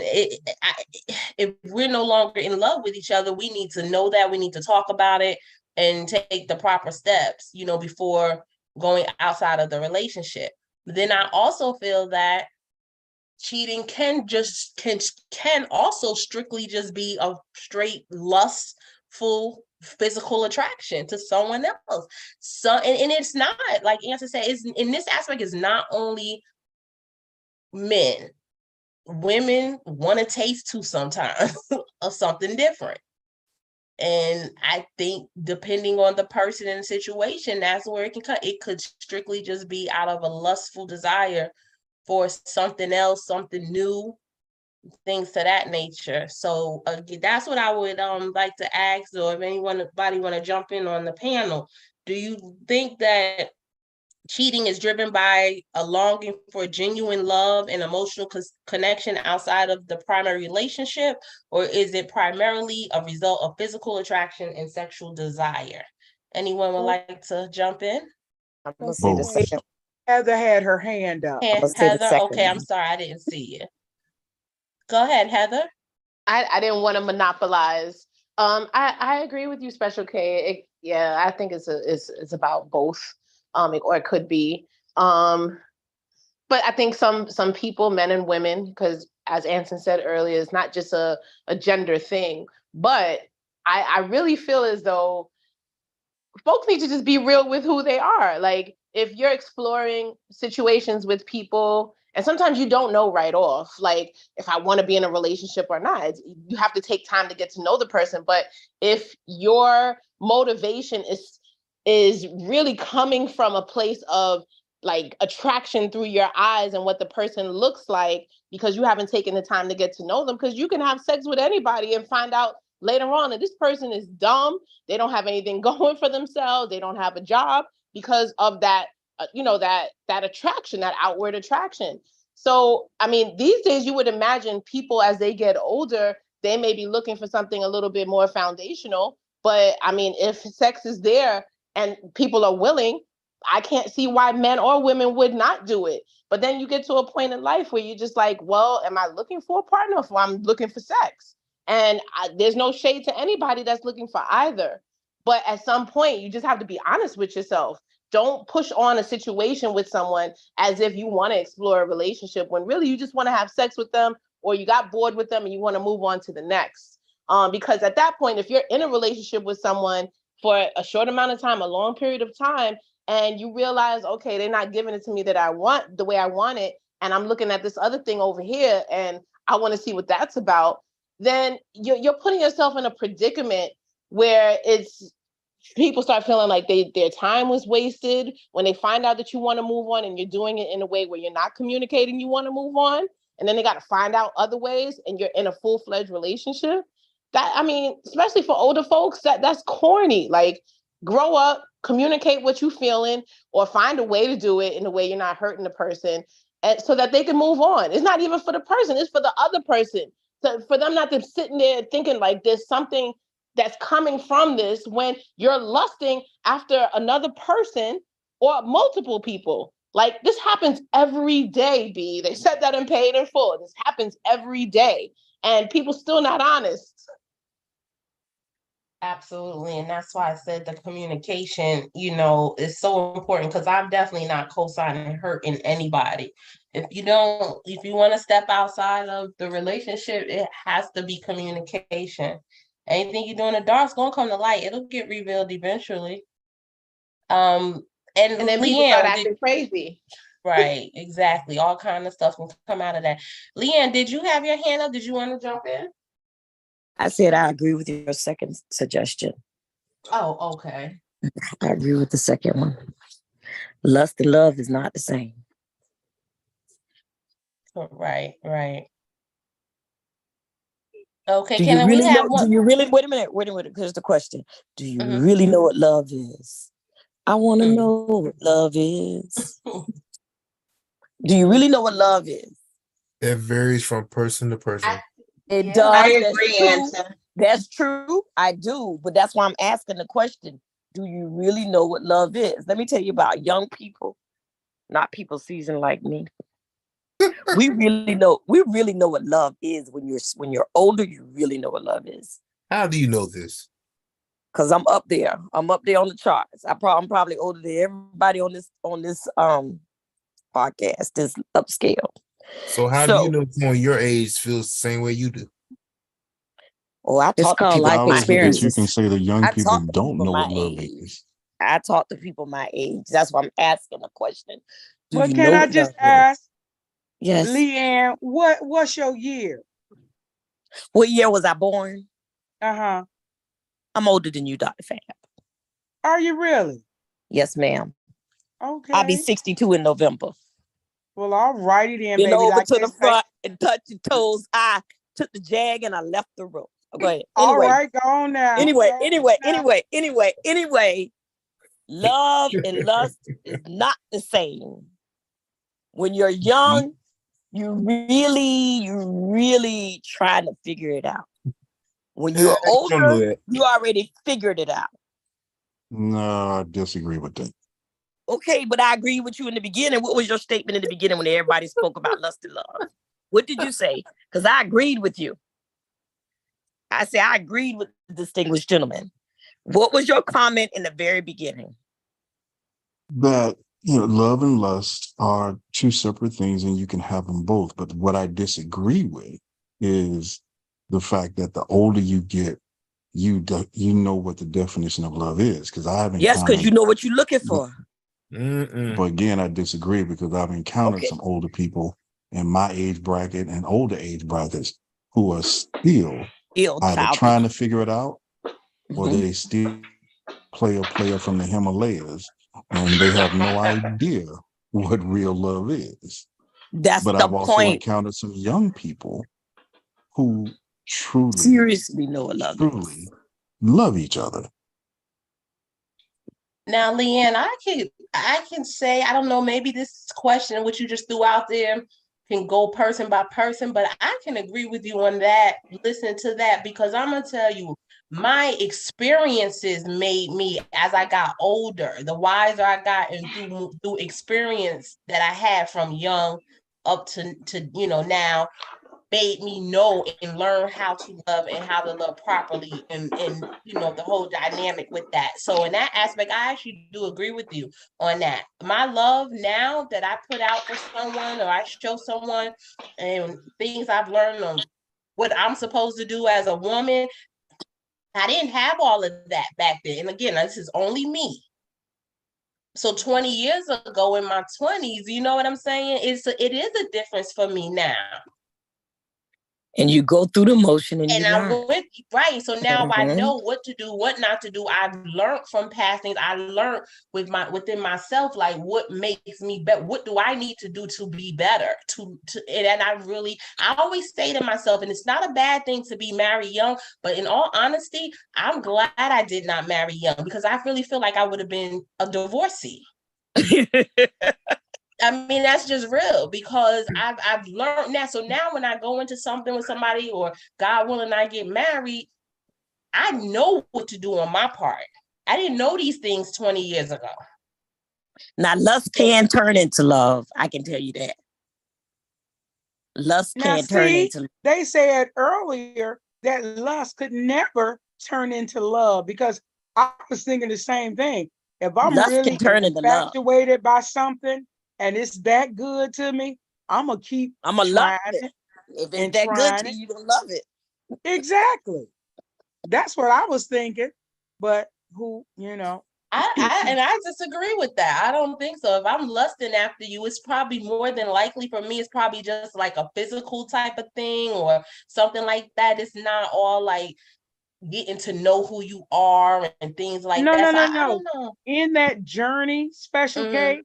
If we're no longer in love with each other, we need to know that, we need to talk about it and take the proper steps, before going outside of the relationship. But then I also feel that cheating can also strictly just be a straight lustful physical attraction to someone else. So, and it's not, like Answer said, is in this aspect is not only men. Women want to taste too sometimes of something different. And I think depending on the person and the situation, that's where it can cut. It could strictly just be out of a lustful desire for something else, something new, things to that nature. So that's what I would like to ask, or if anybody want to jump in on the panel. Do you think that cheating is driven by a longing for genuine love and emotional connection outside of the primary relationship, or is it primarily a result of physical attraction and sexual desire? Anyone would like to jump in? I'm gonna say the second. Heather had her hand up. Heather, okay, I'm sorry, I didn't see you. Go ahead, Heather. I didn't want to monopolize. I agree with you, Special K. I think it's about both. Or it could be. But I think some people, men and women, because as Anson said earlier, it's not just a gender thing. But I really feel as though folks need to just be real with who they are. Like, if you're exploring situations with people, and sometimes you don't know right off, like, if I want to be in a relationship or not, you have to take time to get to know the person. But if your motivation is really coming from a place of like attraction through your eyes and what the person looks like, because you haven't taken the time to get to know them, because you can have sex with anybody and find out later on that this person is dumb, they don't have anything going for themselves, they don't have a job, because of that, that attraction, that outward attraction. So, I mean, these days you would imagine people as they get older, they may be looking for something a little bit more foundational. But I mean, if sex is there and people are willing, I can't see why men or women would not do it. But then you get to a point in life where you're just like, well, am I looking for a partner, or I'm looking for sex? And there's no shade to anybody that's looking for either. But at some point, you just have to be honest with yourself. Don't push on a situation with someone as if you want to explore a relationship, when really you just want to have sex with them, or you got bored with them and you want to move on to the next. Because at that point, if you're in a relationship with someone for a short amount of time, a long period of time, and you realize, okay, they're not giving it to me that I want, the way I want it, and I'm looking at this other thing over here, and I want to see what that's about, then you're putting yourself in a predicament where it's people start feeling like their time was wasted when they find out that you want to move on and you're doing it in a way where you're not communicating you want to move on, and then they got to find out other ways and you're in a full-fledged relationship. That, I mean, especially for older folks, that's corny. Like, grow up, communicate what you're feeling, or find a way to do it in a way you're not hurting the person, and so that they can move on. It's not even for the person, it's for the other person. So for them not to sitting there thinking like there's something that's coming from this when you're lusting after another person or multiple people. Like, this happens every day, B. They said that in Paid in Full. This happens every day. And people still not honest. Absolutely. And that's why I said the communication, is so important, because I'm definitely not co-signing hurting anybody. If you want to step outside of the relationship, it has to be communication. Anything you do in the dark is gonna come to light. It'll get revealed eventually. And then people start acting crazy. Right, exactly. All kind of stuff will come out of that. Leanne, did you have your hand up? Did you want to jump in? I said I agree with your second suggestion. Oh, okay. I agree with the second one. Lust and love is not the same. Right. Okay, do you really wait a minute, here's the question. Do you really know what love is? I want to know what love is. Do you really know what love is? It varies from person to person. It does. I agree, That's true. I do. But that's why I'm asking the question. Do you really know what love is? Let me tell you about young people, not people seasoned like me. We really know what love is. When you're older, you really know what love is. How do you know this? Because I'm up there. I'm up there on the charts. I'm probably older than everybody on this podcast, this upscale. So how do you know someone your age feels the same way you do? Oh, I talk to people life experiences. You can say the young people don't know what love is. I talk to people my age. That's why I'm asking a question. But can I just ask? Yes. Leanne, what's your year? What year was I born? Uh-huh. I'm older than you, Dr. Fab. Are you really? Yes, ma'am. Okay. I'll be 62 in November. Well, all righty then, baby. Over to the front and touch your toes. I took the jag and I left the room. Go ahead. All right, go on now. Anyway. Love and lust is not the same. When you're young, you really trying to figure it out. When you're older, you already figured it out. No, I disagree with that. Okay, but I agree with you in the beginning. What was your statement in the beginning when everybody spoke about lust and love? What did you say? Because I agreed with you. I said I agreed with the distinguished gentleman. What was your comment in the very beginning? That, love and lust are two separate things and you can have them both. But what I disagree with is the fact that the older you get, you know what the definition of love is. Because I haven't. Yes, because you know what you're looking for. But again, I disagree because I've encountered some older people in my age bracket and older age brackets who are still either trying to figure it out or they still player from the Himalayas and they have no idea what real love is. But I've also encountered some young people who seriously know what love is. Love each other. Now, Leanne, I can say, I don't know, maybe this question, what you just threw out there, can go person by person, but I can agree with you on that, listen to that, because I'm going to tell you, my experiences made me, as I got older, the wiser I got and through experience that I had from young up to now, made me know and learn how to love and how to love properly and the whole dynamic with that. So in that aspect, I actually do agree with you on that. My love now that I put out for someone or I show someone and things I've learned on what I'm supposed to do as a woman, I didn't have all of that back then. And again, this is only me. So 20 years ago in my 20s, you know what I'm saying? It is a difference for me now. And you go through the motion and you I learn. went right. So now I know what to do, what not to do. I've learned from past things. I learned within myself, like what makes me better. What do I need to do to be better? And I always say to myself, and it's not a bad thing to be married young, but in all honesty, I'm glad I did not marry young because I really feel like I would have been a divorcee. I mean, that's just real because I've learned that. So now when I go into something with somebody or God willing, I get married, I know what to do on my part. I didn't know these things 20 years ago. Now, lust can turn into love. I can tell you that. Lust can turn into love. They said earlier that lust could never turn into love because I was thinking the same thing. If I'm lust really can turn infatuated by something, and it's that good to me, I'm gonna keep love it. If it's that good to you, you're gonna love it. Exactly. That's what I was thinking. But I disagree with that. I don't think so. If I'm lusting after you, it's probably more than likely for me, it's probably just like a physical type of thing or something like that. It's not all like getting to know who you are and things like that. I don't know. In that journey, Special K,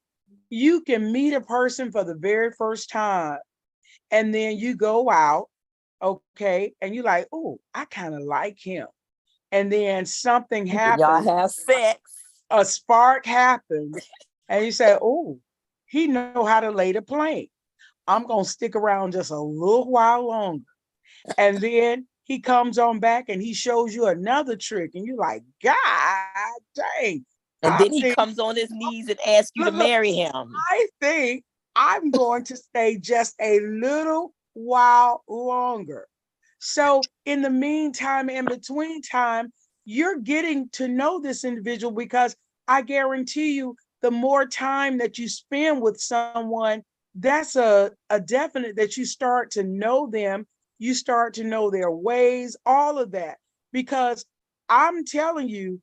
you can meet a person for the very first time and then you go out, okay, and you're like, oh, I kind of like him. And then something happens. Y'all have sex. A spark happens and you say, oh, he know how to lay the plane. I'm going to stick around just a little while longer. And then he comes on back and he shows you another trick and you're like, God dang. And then he comes on his knees and asks you to marry him. I think I'm going to stay just a little while longer. So in the meantime, in between time, you're getting to know this individual because I guarantee you, the more time that you spend with someone, that's a definite that you start to know them. You start to know their ways, all of that. Because I'm telling you,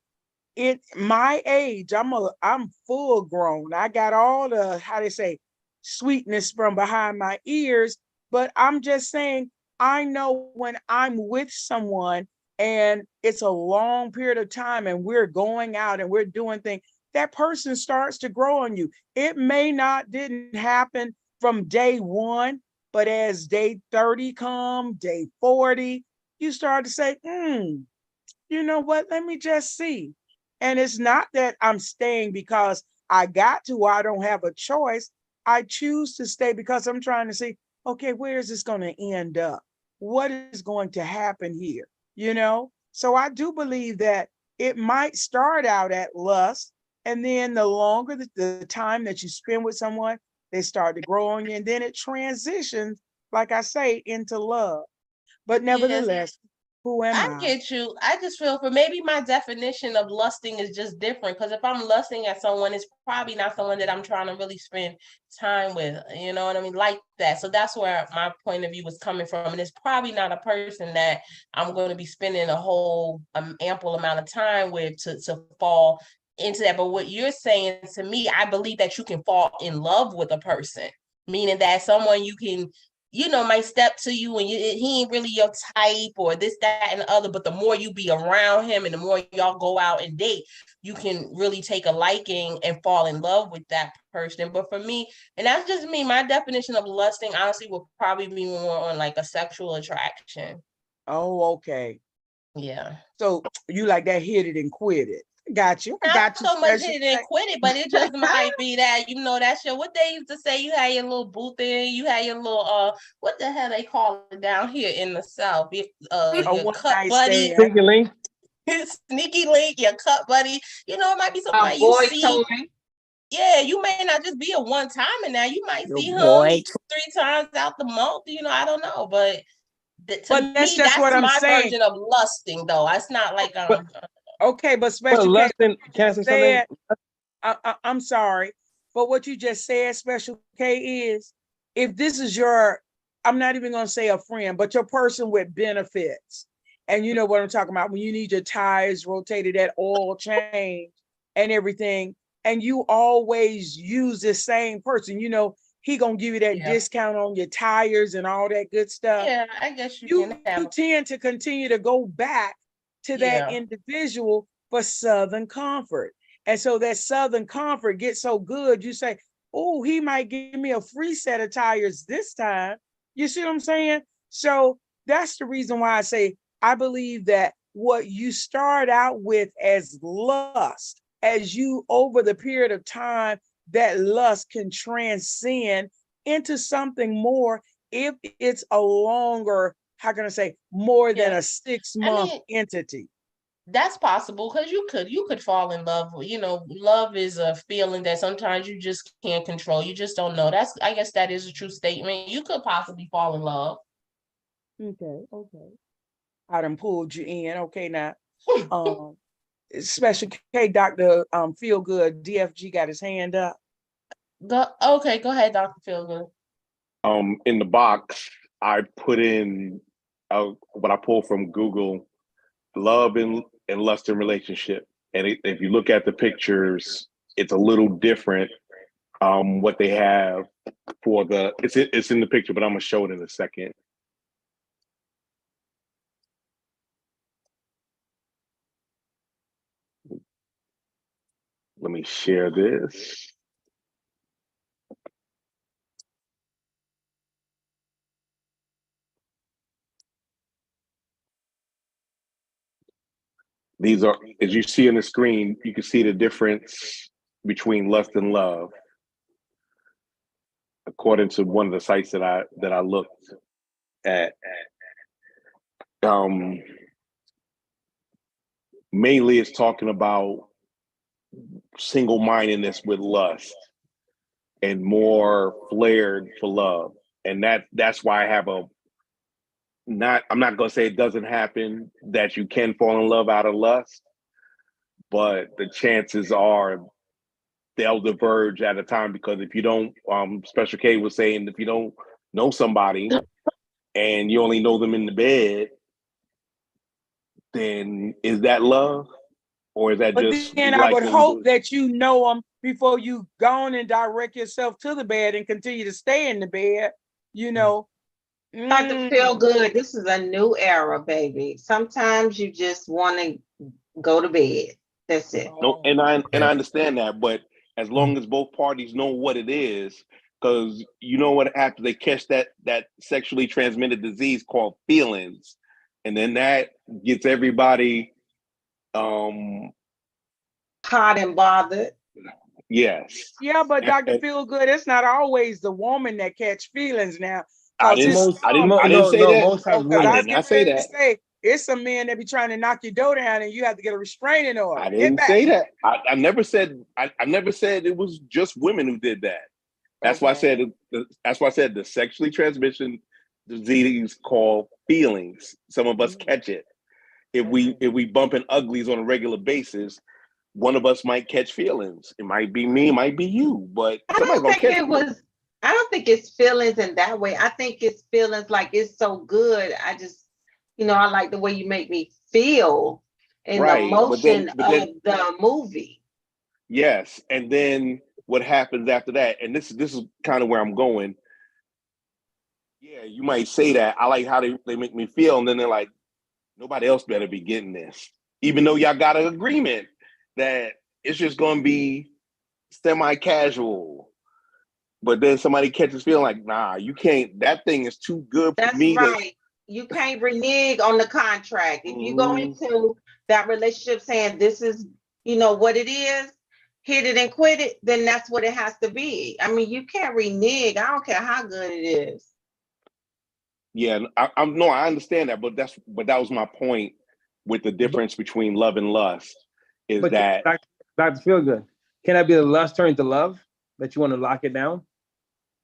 at my age, I'm full grown. I got all the, how they say, sweetness from behind my ears. But I'm just saying, I know when I'm with someone and it's a long period of time and we're going out and we're doing things, that person starts to grow on you. It didn't happen from day one, but as day 30 come, day 40, you start to say, you know what, let me just see. And it's not that I'm staying because I got to, or I don't have a choice. I choose to stay because I'm trying to see, okay, where is this going to end up? What is going to happen here? So I do believe that it might start out at lust, and then the longer the time that you spend with someone, they start to grow on you, and then it transitions, like I say, into love. But nevertheless, who am I? I get you. I just feel for maybe my definition of lusting is just different because if I'm lusting at someone, it's probably not someone that I'm trying to really spend time with. You know what I mean? Like that. So that's where my point of view was coming from. And it's probably not a person that I'm going to be spending a whole ample amount of time with to fall into that. But what you're saying to me, I believe that you can fall in love with a person, meaning that someone you can might step to you and he ain't really your type or this, that, and the other. But the more you be around him and the more y'all go out and date, you can really take a liking and fall in love with that person. But for me, and that's just me, my definition of lusting honestly would probably be more on like a sexual attraction. Oh, okay. Yeah. So you like that hit it and quit it. Got you. Not so much hit it and quit it, but it just might be that, that shit. What they used to say, you had your little boo thing, you had your little what the hell they call it down here in the South? Your cut buddy. Sneaky link. Sneaky link, your cut buddy. It might be somebody you see. Yeah, you may not just be a one time and now you might see him 2-3 times out the month. I don't know, but to me, that's my version of lusting, though. It's not like okay, but Special K, said, I'm sorry, but what you just said, Special K, is if this is I'm not even going to say a friend, but your person with benefits, and you know what I'm talking about, when you need your tires rotated, that oil change and everything, and you always use the same person, he gonna give you that discount on your tires and all that good stuff. Yeah, I guess you tend to continue to go back to that individual for Southern comfort. And so that Southern comfort gets so good, you say, oh, he might give me a free set of tires this time. You see what I'm saying? So that's the reason why I say, I believe that what you start out with as lust, as you over the period of time, that lust can transcend into something more if it's a longer, how can I say, more than a 6-month entity. That's possible because you could fall in love. Love is a feeling that sometimes you just can't control. You just don't know. I guess that is a true statement. You could possibly fall in love. Okay. I done pulled you in. Okay, now. Special K, Dr. Feelgood, DFG got his hand up. Go ahead, Dr. Feelgood. In the box, I put in what I pulled from Google, love and lust in relationship. And if you look at the pictures, it's a little different. What they have for it's in the picture, but I'm gonna show it in a second. Let me share this. These are, as you see on the screen, you can see the difference between lust and love, according to one of the sites that I looked at. Mainly, it's talking about single-mindedness with lust and more flared for love, and that's why I have I'm not going to say it doesn't happen that you can fall in love out of lust, but the chances are they'll diverge at a time, because if you don't, Special K was saying, if you don't know somebody and you only know them in the bed, then is that love? Or is that just then I would hope that you know them before you go on and direct yourself to the bed and continue to stay in the bed, Dr. Feelgood, this is a new era, baby. Sometimes you just want to go to bed. That's it. No, and I understand that, but as long as both parties know what it is, because you know what happens, they catch that sexually transmitted disease called feelings, and then that gets everybody hot and bothered. Yes. Yeah, but Dr. Feelgood, it's not always the woman that catch feelings now. I didn't say that. Most times I did not say that. It's some men that be trying to knock your door down and you have to get a restraining order. I didn't say that. I never said it was just women who did that. That's why I said the sexually transmission disease called feelings. Some of us catch it. If we bumping uglies on a regular basis, one of us might catch feelings. It might be me, it might be you, but I don't think it's feelings in that way. I think it's feelings like it's so good. I just, I like the way you make me feel in the emotion of the movie. Yes, and then what happens after that? And this is kind of where I'm going. Yeah, you might say that. I like how they make me feel, and then they're like, nobody else better be getting this, even though y'all got an agreement that it's just going to be semi-casual. But then somebody catches feeling like, nah, you can't, that thing is too good for me. That's right. You can't renege on the contract. If you go into that relationship saying this is, what it is, hit it and quit it, then that's what it has to be. I mean, you can't renege. I don't care how good it is. Yeah, I understand that, but that was my point with the difference between love and lust. Dr. Feelgood, can that be the lust turning to love, that you want to lock it down?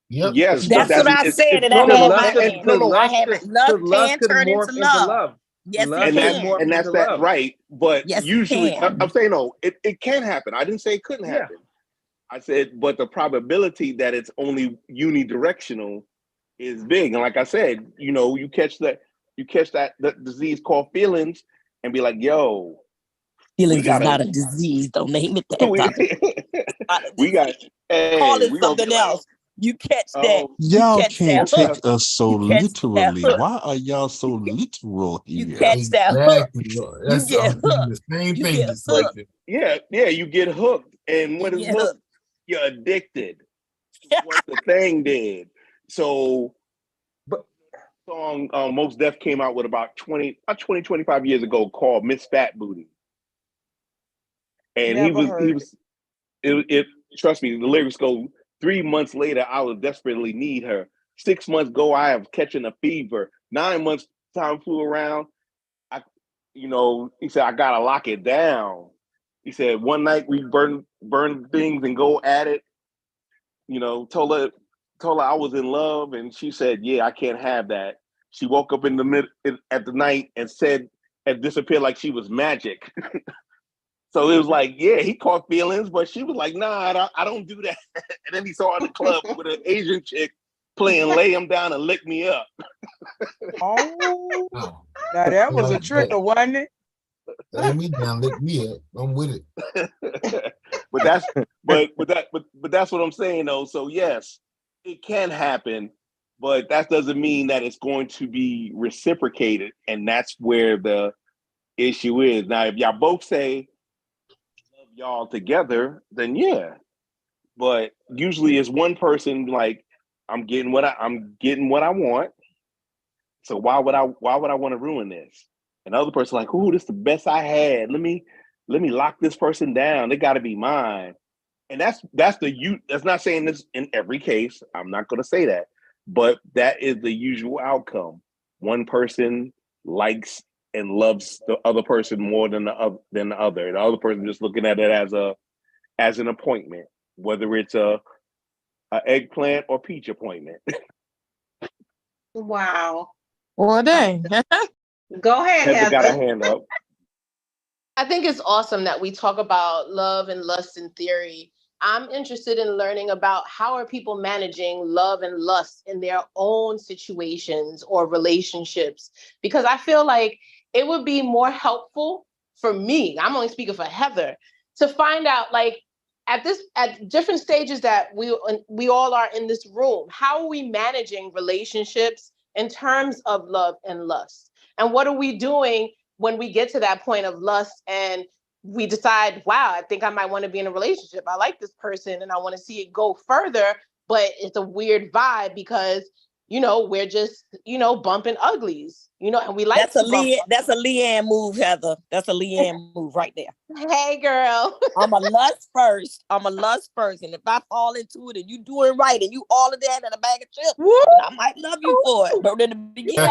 Yep. Yes, that's what I said, and I had my hand. I haven't. Love can turn into love. Yes, it can. And that's that, right? But usually, I'm saying no. It can happen. I didn't say it couldn't happen. I said, but the probability that it's only unidirectional is big. And like I said, you catch that disease called feelings, and be like, yo, feelings is not a disease. Don't name it that. We got. Call it something else. You catch that. Oh, You Y'all catch can't that hook. take us so You catch that literally. hook. Why are y'all so literal You here? catch that hook. Exactly. You That's get I'm thinking hooked. the same You thing get you said. hooked. yeah, you get hooked. And You what is get hooked? hooked. You're addicted to what the thing did. So, But song Most Def came out with about 25 years ago called Miss Fat Booty. And Never heard it trust me, the lyrics go, 3 months later, I will desperately need her. 6 months go, I am catching a fever. 9 months time flew around. He said, I gotta lock it down. He said, one night we burn things and go at it. Told her I was in love, and she said, yeah, I can't have that. She woke up in the mid at the night and said, and disappeared like she was magic. So it was like, yeah, he caught feelings, but she was like, nah, I don't do that. And then he saw her in the club with an Asian chick playing Lay Him Down and Lick Me Up. Oh, Oh, now that was a like trick, that. wasn't it? Lay me down, lick me up. I'm with it. but that's what I'm saying though. So yes, it can happen, but that doesn't mean that it's going to be reciprocated. And that's where the issue is. Now, if y'all both say love y'all together, then yeah. But usually it's one person like, I'm getting what I want. So why would I want to ruin this? And the other person like, ooh, this is the best I had. Let me lock this person down. They gotta be mine. And that's not saying this in every case. I'm not gonna say that, but that is the usual outcome. One person likes and loves the other person more than the other. The other person just looking at it as an appointment, whether it's a eggplant or peach appointment. Wow. Well, dang. Go ahead, Heather got a Heather. hand up. I think it's awesome that we talk about love and lust in theory. I'm interested in learning about how are people managing love and lust in their own situations or relationships, because I feel like it would be more helpful for me, I'm only speaking for Heather, to find out like at different stages that we all are in this room, how are we managing relationships in terms of love and lust? And what are we doing when we get to that point of lust and we decide, wow, I think I might want to be in a relationship. I like this person and I want to see it go further, but it's a weird vibe because, we're just, bumping uglies, and we like That's a Leanne move, Heather. That's a Leanne move right there. Hey, girl. I'm a lust first. And if I fall into it and you doing right and you all of that and a bag of chips, then I might love you for it. But in the beginning,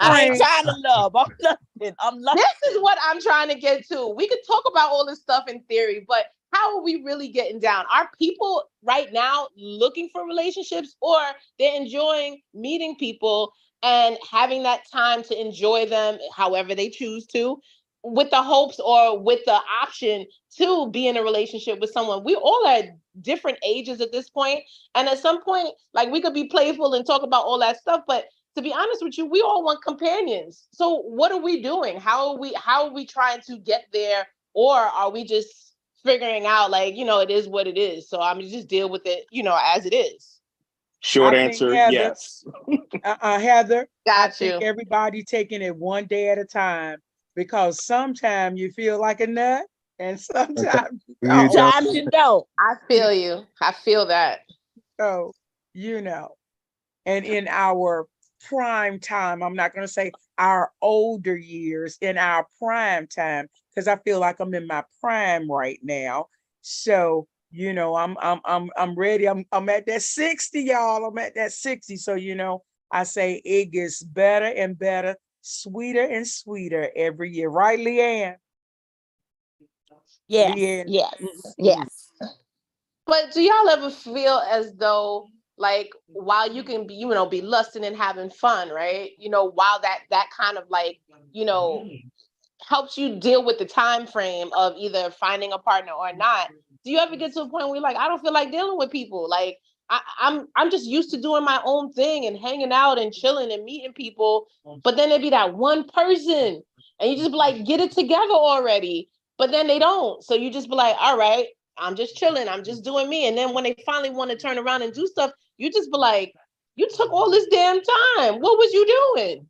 I ain't trying to love. I'm lusting. This is what I'm trying to get to. We could talk about all this stuff in theory, but how are we really getting down? Are people right now looking for relationships, or they're enjoying meeting people and having that time to enjoy them however they choose to, with the hopes or with the option to be in a relationship with someone? We all are at different ages at this point. And at some point, like, we could be playful and talk about all that stuff, but to be honest with you, we all want companions. So what are we doing? How are we trying to get there? Or are we just figuring out like, it is what it is. So I'm just deal with it, as it is. Short answer, yes. Heather, Got I think everybody taking it one day at a time, because sometimes you feel like a nut and sometimes you don't. Sometimes you don't. I feel you. I feel that. So, and in our prime time, I'm not going to say our older years, in our prime time, because I feel like I'm in my prime right now. So, I'm ready. I'm at that 60, y'all. I'm at that 60. So, I say it gets better and better, sweeter and sweeter every year. Right, Leanne? Yes, Leanne. yes. But do y'all ever feel as though, like, while you can be, be lusting and having fun, right? While that kind of like, helps you deal with the time frame of either finding a partner or not, do you ever get to a point where you're like, I don't feel like dealing with people? Like, I'm just used to doing my own thing and hanging out and chilling and meeting people. But then there'd be that one person and you just be like, get it together already. But then they don't. So you just be like, all right, I'm just chilling. I'm just doing me. And then when they finally want to turn around and do stuff, you just be like, you took all this damn time. What was you doing?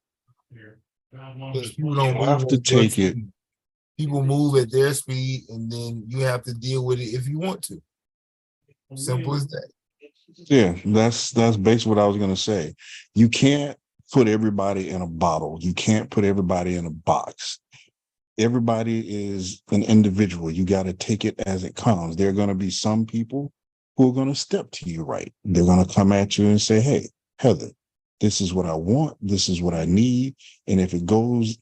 People don't have to take it. People move at their speed, and then you have to deal with it if you want to. Simple as that. Yeah, that's basically what I was going to say. You can't put everybody in a bottle. You can't put everybody in a box. Everybody is an individual. You got to take it as it comes. There are going to be some people who are going to step to you right. They're going to come at you and say, hey, Heather, this is what I want. This is what I need. And if it goes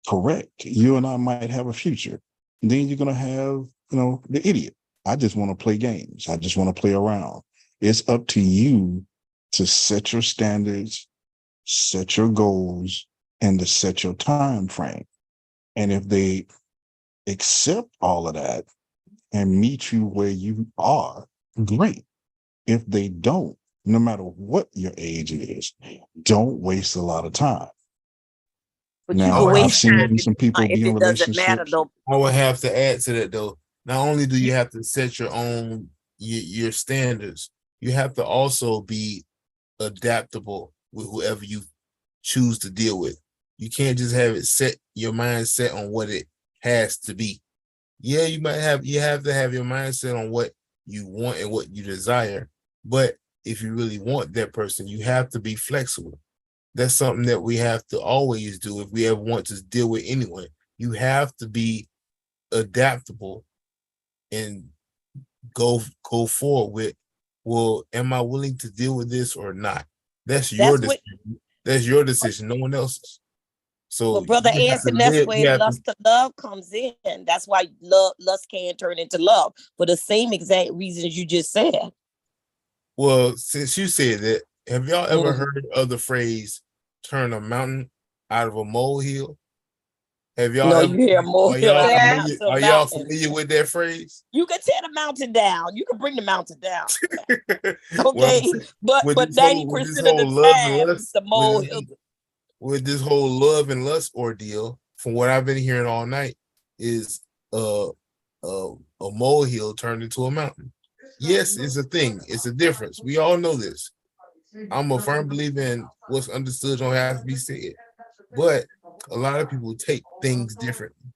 correct, you and I might have a future. And then you're going to have, the idiot. I just want to play games. I just want to play around. It's up to you to set your standards, set your goals, and to set your time frame. And if they accept all of that and meet you where you are, great. If they don't, no matter what your age is, don't waste a lot of time. But now, you I've seen some people if be in it doesn't matter relationships. though. I would have to add to that though. Not only do you have to set your own your standards, you have to also be adaptable with whoever you choose to deal with. You can't just have it set your mind set on what it has to be. Yeah, you have to have your mindset on what you want and what you desire. But if you really want that person, you have to be flexible. That's something that we have to always do if we ever want to deal with anyone. You have to be adaptable and go forward with, well, am I willing to deal with this or not? That's your decision. That's your decision, no one else's. So, well, Brother Anson, that's where lust to love comes in. That's why lust can turn into love for the same exact reasons you just said. Well, since you said that, have y'all ever heard of the phrase "turn a mountain out of a molehill"? Have y'all? No, ever, you hear a molehill. Are y'all familiar with that phrase? You can tear the mountain down. You can bring the mountain down. Okay, well, but 90% of the time, it's the molehill. With this whole love and lust ordeal, from what I've been hearing all night, is a molehill turned into a mountain. Yes, it's a thing. It's a difference. We all know this. I'm a firm believer in what's understood don't have to be said. But a lot of people take things differently.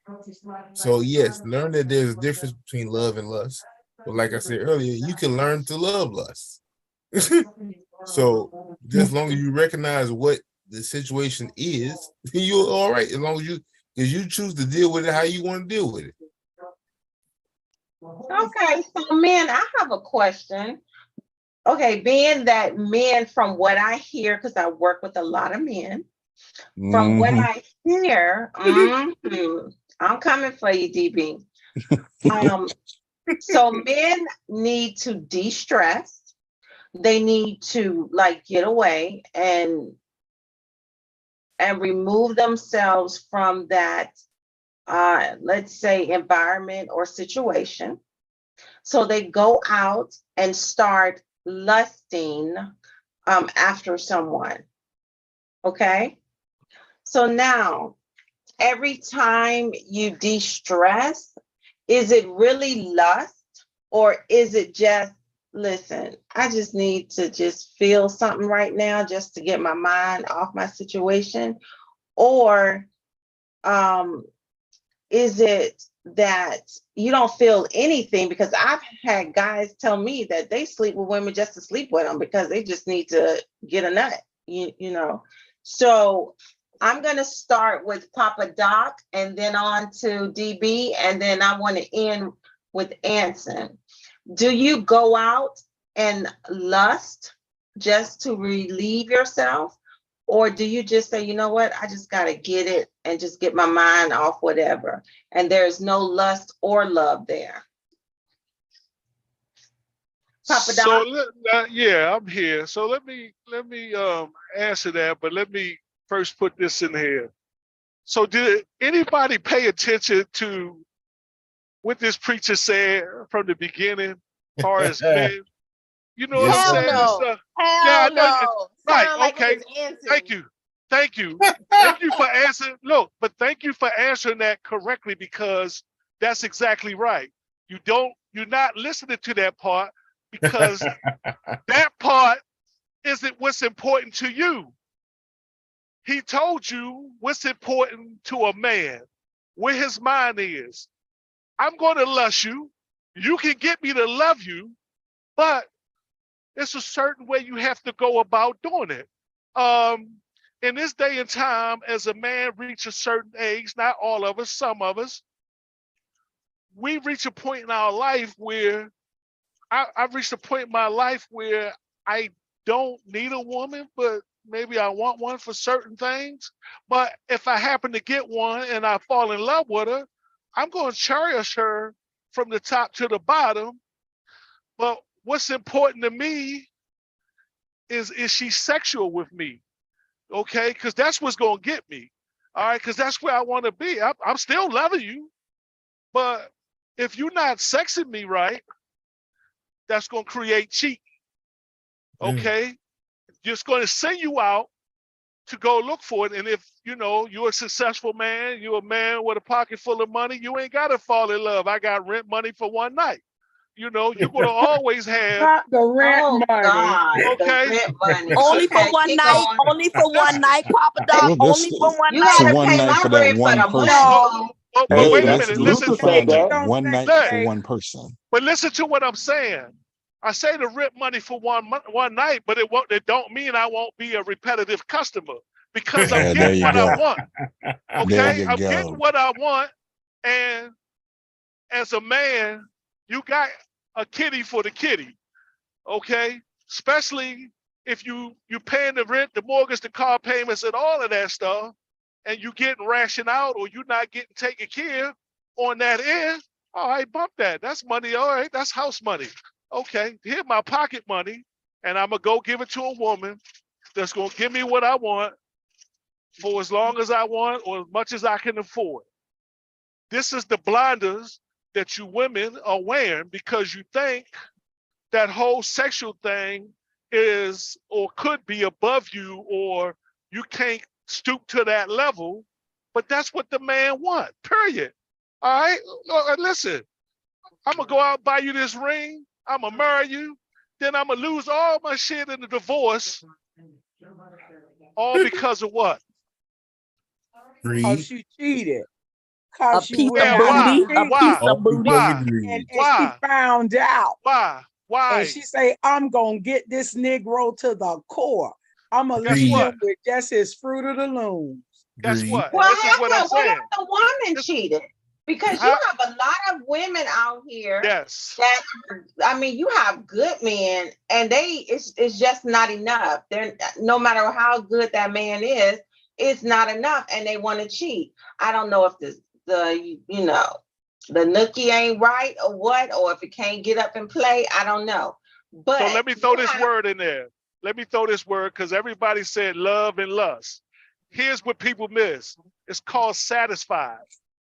So yes, learn that there's a difference between love and lust. But like I said earlier, you can learn to love lust. So just as long as you recognize what the situation is, you're all right. As long as you choose to deal with it how you want to deal with it. Okay, so men, I have a question. Okay, being that men, from what I hear, because I work with a lot of men, from what I hear, I'm coming for you, DB. So men need to de-stress. They need to get away and remove themselves from that, let's say, environment or situation. So they go out and start lusting after someone. Okay. So now, every time you de-stress, is it really lust, or is it just, listen, I just need to just feel something right now just to get my mind off my situation? Or is it that you don't feel anything? Because I've had guys tell me that they sleep with women just to sleep with them because they just need to get a nut, you know. So I'm going to start with Papa Doc and then on to DB, and then I want to end with Anson. Do you go out and lust just to relieve yourself? Or do you just say, you know what, I just got to get it and just get my mind off whatever, and there's no lust or love there? Papa Doc? So yeah, I'm here. So let me answer that, but let me first put this in here. So did anybody pay attention to what this preacher said from the beginning, as far as men? You know what I'm saying? No. Hell no. Right, okay. Thank you. Thank you for answering. Look, but thank you for answering that correctly, because that's exactly right. You're not listening to that part because that part isn't what's important to you. He told you what's important to a man, where his mind is. I'm going to lust you. You can get me to love you, but it's a certain way you have to go about doing it. In this day and time, as a man reaches a certain age, not all of us, some of us, we reach a point in our life where I've reached a point in my life where I don't need a woman, but maybe I want one for certain things. But if I happen to get one and I fall in love with her, I'm going to cherish her from the top to the bottom. But what's important to me is she sexual with me? Okay, because that's what's going to get me. All right, because that's where I want to be. I'm still loving you. But if you're not sexing me right, that's going to create cheating. Okay? Just going to send you out to go look for it. And if, you're a successful man, you're a man with a pocket full of money, you ain't got to fall in love. I got rent money for one night. You're going to always have. Not the rent money. God, okay. The rent money. Only Okay, for one night. going. Only for one night, Papa Doc. Well, Only for one You night. for gotta one pay night my for that rent for one the person. month. But Hey, wait a that's minute. Listen Luther to said me. that. One night for one person. But listen to what I'm saying. I say the rent money for one night, but it don't mean I won't be a repetitive customer because I'm There getting you what I go. want. There Okay, you I'm go. getting what I want, and as a man, you got a kitty for the kitty. Okay, especially if you paying the rent, the mortgage, the car payments, and all of that stuff, and you getting rationed out or you're not getting taken care on that end. All right, bump that. That's money. All right, that's house money. Okay, here's my pocket money, and I'm gonna go give it to a woman that's gonna give me what I want for as long as I want or as much as I can afford. This is the blinders that you women are wearing because you think that whole sexual thing is or could be above you or you can't stoop to that level, but that's what the man want, period. All right, listen, I'm gonna go out and buy you this ring, I'm gonna marry you, then I'm gonna lose all my shit in the divorce, all because of what? Cause she cheated. A Cause you piece went of Yeah, out why? booty. and A cheated. piece Why? of booty. Why? And she Why? found out. Why? And she say, I'm gonna get this Negro to the core. I'm gonna Guess leave what? him with just his Fruit of the Loom. Guess what? Well, This is what I'm what saying. if the woman cheated? Because you have a lot of women out here Yes. that, I mean, you have good men and it's just not enough. They're, no matter how good that man is, it's not enough and they want to cheat. I don't know if the nookie ain't right or what, or if it can't get up and play. I don't know. But so let me throw this word in there. Let me throw this word because everybody said love and lust. Here's what people miss. It's called satisfied.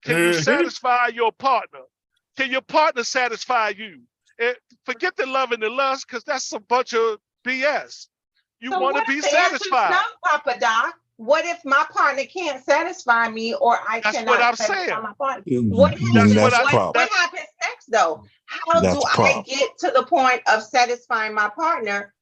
Can you satisfy your partner? Can your partner satisfy you? Forget the love and the lust because that's a bunch of BS. You want to be satisfied. No, Papa Doc. What if my partner can't satisfy me or That's cannot what I'm satisfy saying. my partner? What Happens next though? How that's do I get to the point of satisfying my partner?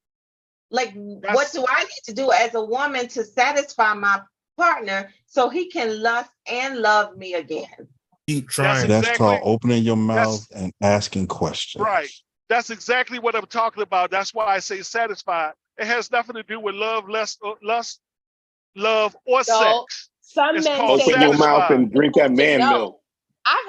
Like, what do I need to do as a woman to satisfy my partner so he can lust and love me again? Keep trying. That's called opening your mouth and asking questions. Right. That's exactly what I'm talking about. That's why I say satisfied. It has nothing to do with love, lust, love, or sex. Some it's men called Open your mouth and drink that man milk. I've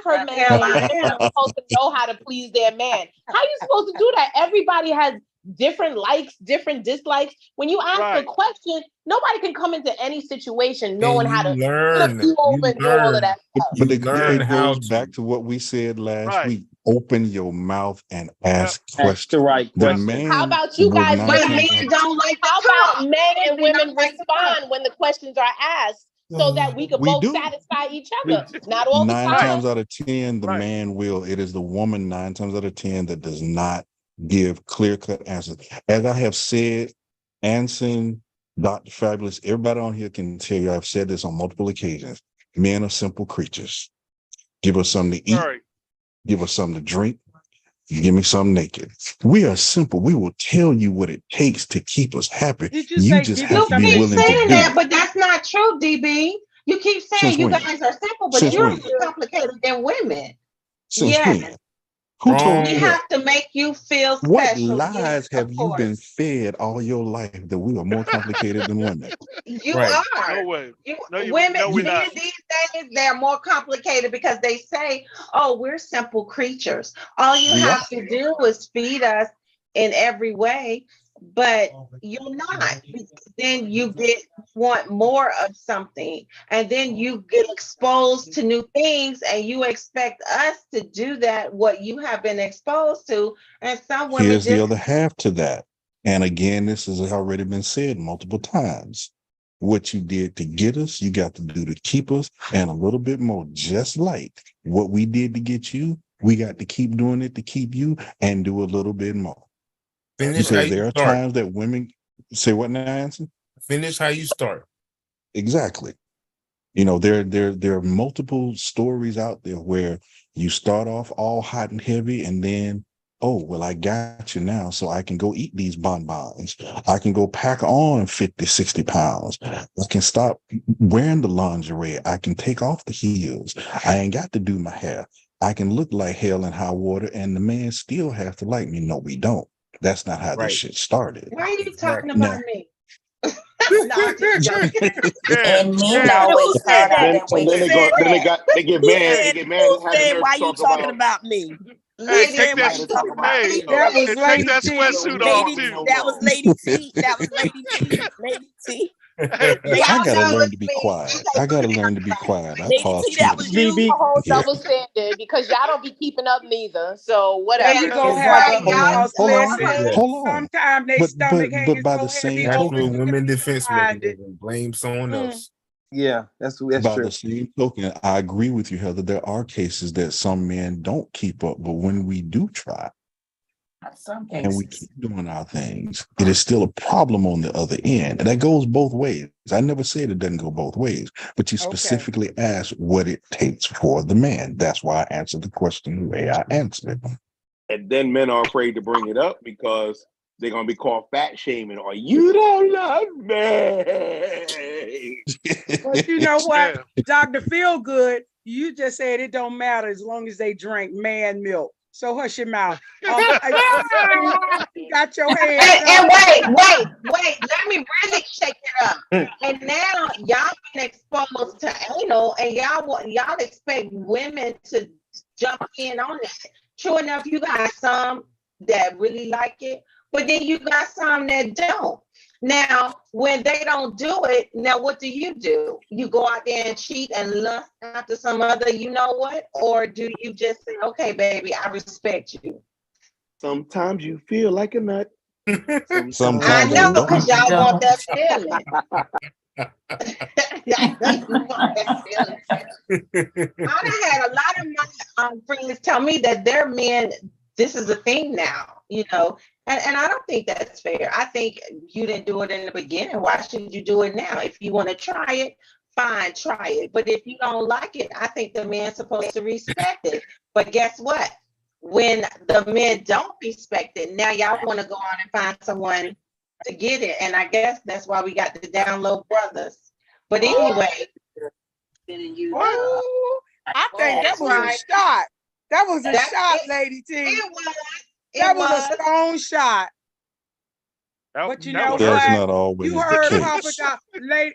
heard men say women are supposed to know how to please their man. How are you supposed to do that? Everybody has different likes, different dislikes. When you ask a question, nobody can come into any situation knowing how to flip you over and do all of that stuff. But it goes back to what we said last week. Open your mouth and ask questions. The man how about you guys? Don't like how about men and women respond when the questions are asked? So that we could both satisfy each other. Not all the time. 9 times out of 10, the man will. It is the woman 9 times out of 10 that does not give clear-cut answers. As I have said, Anson, Dr. Fabulous, everybody on here can tell you, I've said this on multiple occasions. Men are simple creatures. Give us something to eat, Give us something to drink. You give me something naked. We are simple. We will tell you what it takes to keep us happy. Did you You say just give me have to be You keep willing to saying do that, it. but that's not true, DB. You keep saying Since you when? guys are simple, but Since you're when? more complicated than women. Since Yes, when? Who told we you Wrong. that? have to make you feel What special. Yes, lies of have you been course. fed all your life that we are more complicated than women? You Right. No are. way. You, No, women, no, we're men not. these days, they're more complicated because they say, oh, we're simple creatures. All you We are. have to do is feed us in every way, but you're not. Then you want more of something, and then you get exposed to new things, and you expect us to do that, what you have been exposed to. And some women Here's the just other half to that. And again, this has already been said multiple times. What you did to get us, you got to do to keep us, and a little bit more. Just like what we did to get you, we got to keep doing it to keep you and do a little bit more. Finish how Because you there are start. times that women say, what now, Anson? Finish how you start. Exactly. You know, there are multiple stories out there where you start off all hot and heavy, and then, oh, well, I got you now, so I can go eat these bonbons. I can go pack on 50, 60 pounds. I can stop wearing the lingerie. I can take off the heels. I ain't got to do my hair. I can look like hell in high water, and the man still has to like me. No, we don't. That's not how this Right. shit started. why are you talking Now, about me? No, I'm just joking. Yeah, And men yeah. always Who start said out that? that way. And then Who they said go, then that? they get Who mad. They said? get mad Who and have the said? nerve Why to you talk talking about. about me? Hey, Who Lady said? take Why that. you Mad to talk talking about. about Hey, You me? That know, was and take Lady that T. sweatsuit we off Lady, don't too. know that was though. Lady T. That was Lady T. Lady T. Hey, Lady I Y'all gotta know learn it's to be me. quiet. Okay, I put gotta it on learn to the be right. quiet. I Lady cause T, too that much was trouble. you. A DB. whole Yeah. double standard because y'all don't be keeping up neither. So There whatever. you That's go, right. Heather. Hold Y'all on, Because hold on, listen, okay. Yeah. hold on. sometimes they stomach But hanging by so the heavy same over Natural token, you can't women defense find it. mechanism. Blame someone Mm. else. Yeah, that's by true. the same token, I agree with you, Heather. There are cases that some men don't keep up, but when we do try Some and we cases. keep doing our things, it is still a problem on the other end. And that goes both ways. I never said it doesn't go both ways, but you Okay. specifically asked what it takes for the man. That's why I answered the question the way I answered it. And then men are afraid to bring it up because they're gonna be called fat shaming or you don't love me. But you know what, yeah. Dr. Feelgood, you just said it don't matter as long as they drink man milk. So hush your mouth. You got your hands up. And wait. Let me really shake it up. And now y'all been exposed to anal, and y'all expect women to jump in on that. True enough, you got some that really like it, but then you got some that don't. Now, when they don't do it, now what do? You go out there and cheat and lust after some other, you know what? Or do you just say, okay, baby, I respect you? Sometimes you feel like a nut. I Sometimes Sometimes you know, don't. because You y'all want don't. that feeling. I know you want that feeling. I done had a lot of my friends tell me that their men, this is a thing now, and I don't think that's fair. I think you didn't do it in the beginning. Why should you do it now? If you want to try it, fine, try it. But if you don't like it, I think the man's supposed to respect it. But guess what? When the men don't respect it, now y'all want to go on and find someone to get it. And I guess that's why we got the down low brothers. But anyway, Ooh, I think that that's was a right. shot. That was a That shot, Lady T. it was. That It was a was. stone shot. But you That know would That's hurt. what? not always You the heard Papa case. Doc,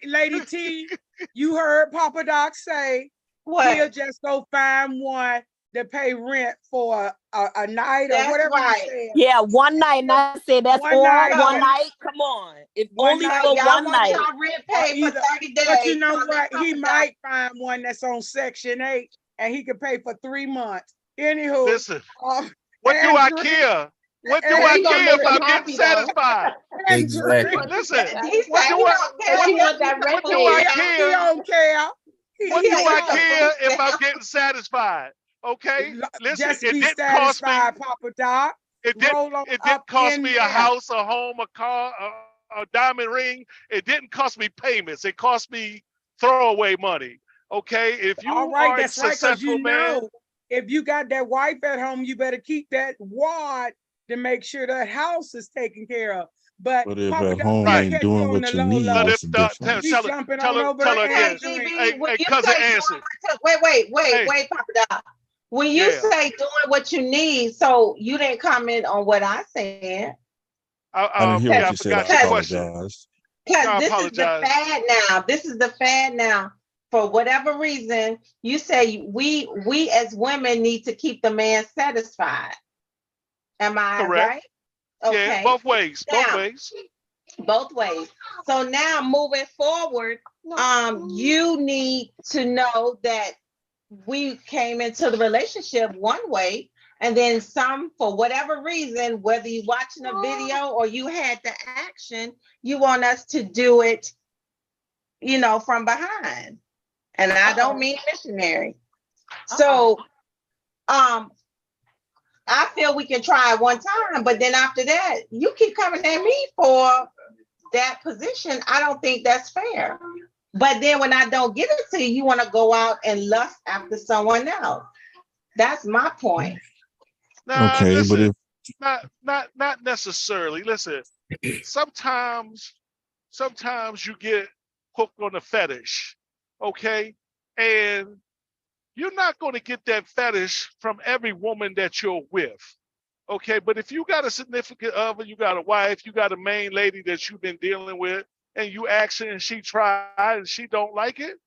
Lady T, you heard Papa Doc say he'll What? just go find one to pay rent for a night or That's whatever you right. said. Yeah, one night. And I said that's One all night, one So, night. Come on. If one only so night, for y'all one want night. y'all rent or paid for either. 30 But you days. know So let what? He Papa Doc. might find one that's on Section 8 and he can pay for 3 months. Anywho, Listen, um, what do and I drink, care? What do and I He gonna care make them about getting happy though. satisfied? and drink. Exactly. Listen, He what said do he I don't care. what She want that what rent do I paid. He care? don't care. What He do Yeah, I he don't. a care food if I'm stamp. getting satisfied? Okay, listen, Just be satisfied, Papa Doc. Roll on it up didn't cost in me a there. house, a home, a car, a diamond ring. It didn't cost me payments. It cost me throwaway money. Okay, if All you right, are a that's right, because successful you man, know. if you got that wife at home, you better keep that wad to make sure that house is taken care of. But But if Papa at Doc, home I'm you gonna ain't catch you doing on the what you low need, low. what's the difference? He's jumping all over tell her and again. answering. Hey, when you cousin say answer. wait, Papa Doc. When you Yeah. say doing what you need, so you didn't comment on what I said. I didn't hear what Yeah, I you said. I forgot your question. apologize. Because I this is the apologize. fad now. This is the fad now. For whatever reason, you say we as women need to keep the man satisfied. Am I Correct. right? Yeah, Okay. both ways. Both Now, ways. both ways. So now moving forward, you need to know that we came into the relationship one way, and then some, for whatever reason, whether you watching a video or you had the action, you want us to do it, from behind. And I don't mean missionary. So I feel we can try it one time, but then after that, you keep coming at me for that position. I don't think that's fair. But then when I don't give it to you, you want to go out and lust after someone else. That's my point. Nah, Okay, but listen, if not necessarily. Listen, sometimes you get hooked on a fetish, okay? And you're not going to get that fetish from every woman that you're with, okay? But if you got a significant other, you got a wife, you got a main lady that you've been dealing with, and you ask her and she tried and she don't like it,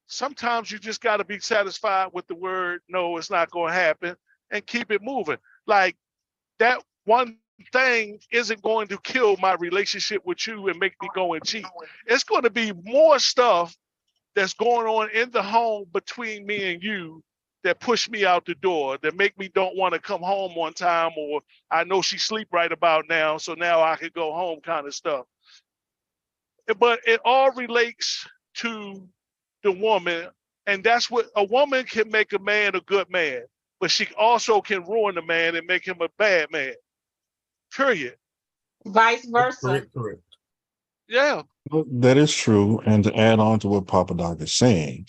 sometimes you just got to be satisfied with the word, no, it's not going to happen, and keep it moving. Like, that one thing isn't going to kill my relationship with you and make me go and cheat. It's going to be more stuff that's going on in the home between me and you that push me out the door, that make me don't want to come home on time, or I know she sleep right about now, so now I could go home kind of stuff. But it all relates to the woman, and that's what a woman can make a man a good man, but she also can ruin the man and make him a bad man. Period. Vice versa. Correct. Yeah. well, that is true, and to add on to what Papa Doc is saying,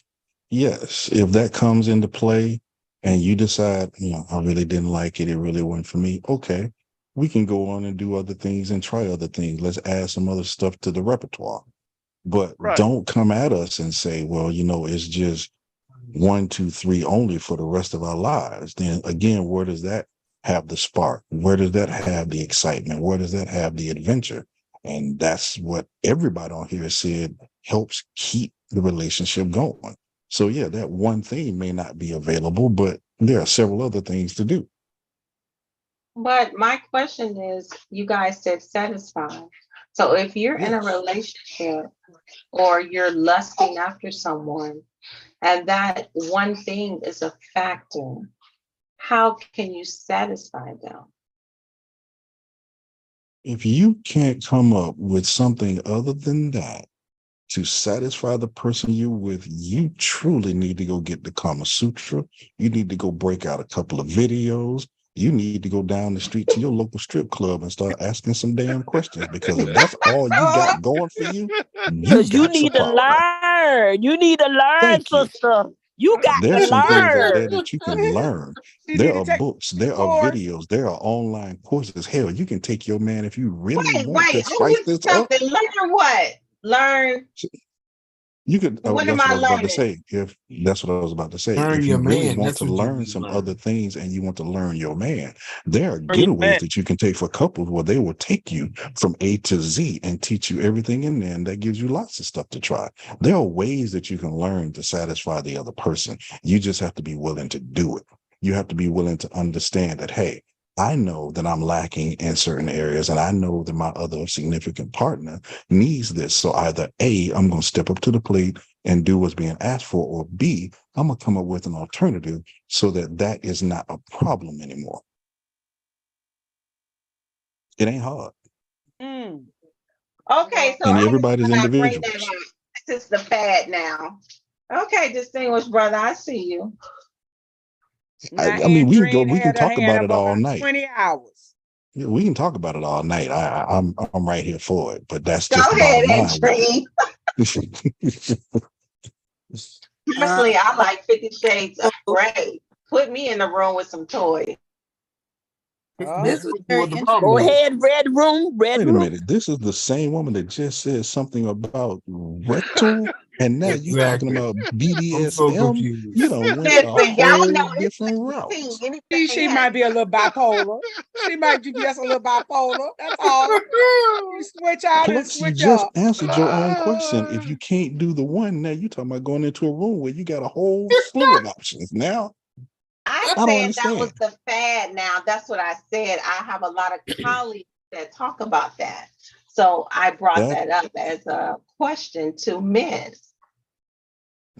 yes, if that comes into play and you decide, I really didn't like it, it really wasn't for me, okay, we can go on and do other things and try other things. Let's add some other stuff to the repertoire. But Right. don't come at us and say, well, it's just 1, 2, 3 only for the rest of our lives. Then again, where does that have the spark? Where does that have the excitement? Where does that have the adventure? And that's what everybody on here said helps keep the relationship going. So yeah, that one thing may not be available, but there are several other things to do. But my question is, you guys said satisfied. So if you're in a Yes. relationship or you're lusting after someone, and that one thing is a factor, how can you satisfy them? If you can't come up with something other than that to satisfy the person you're with, you truly need to go get the Kama Sutra. You need to go break out a couple of videos. You need to go down the street to your local strip club and start asking some damn questions, because if that's all you got going for you, you Because you got some need to problem. learn. You need to learn, Thank you. sister. You got There's to some things out there learn. that you can learn. You There need to are take books, there are course. videos, there are online courses. Hell, you can take your man if you really Wait, want to I spice missed this up. something. Learn what? Learn. You could, What am that's what I I was about to learning? say. If that's what I was about to say, Learn if your you really man. want That's to what you learn need to some learn. other things and you want to learn your man, there are Learn your man. getaways that you can take for couples where they will take you from A to Z and teach you everything in there. And that gives you lots of stuff to try. There are ways that you can learn to satisfy the other person. You just have to be willing to do it. You have to be willing to understand that, hey, I know that I'm lacking in certain areas, and I know that my other significant partner needs this. So either A, I'm going to step up to the plate and do what's being asked for, or B, I'm going to come up with an alternative so that that is not a problem anymore. It ain't hard. Okay, so And I everybody's bring that individuals. up. This is the fad now. Okay, distinguished brother, I see you. Now, I mean, we Andreen can had her talk hand about up it all about night. 20 hours. Yeah, we can talk about it all night. I'm right here for it, but that's Go just the ahead, bottom line with Andreen. it. Personally, I like 50 Shades of Grey. put me in the room with some toys. This was very interesting. Go ahead, red room. Wait a minute. This is the same woman that just said something about rectal, and now you talking about BDSM. So you don't went Listen, a y'all whole know it's different route. She might be a little bipolar. She might be just a little bipolar. That's all. You switch out and Plus, you switch just up. answered your own question. If you can't do the one, now you talking about going into a room where you got a whole slew of options. Now, I don't said understand. that was the fad now. That's what I said. I have a lot of colleagues that talk about that. So I brought that up as a question to men.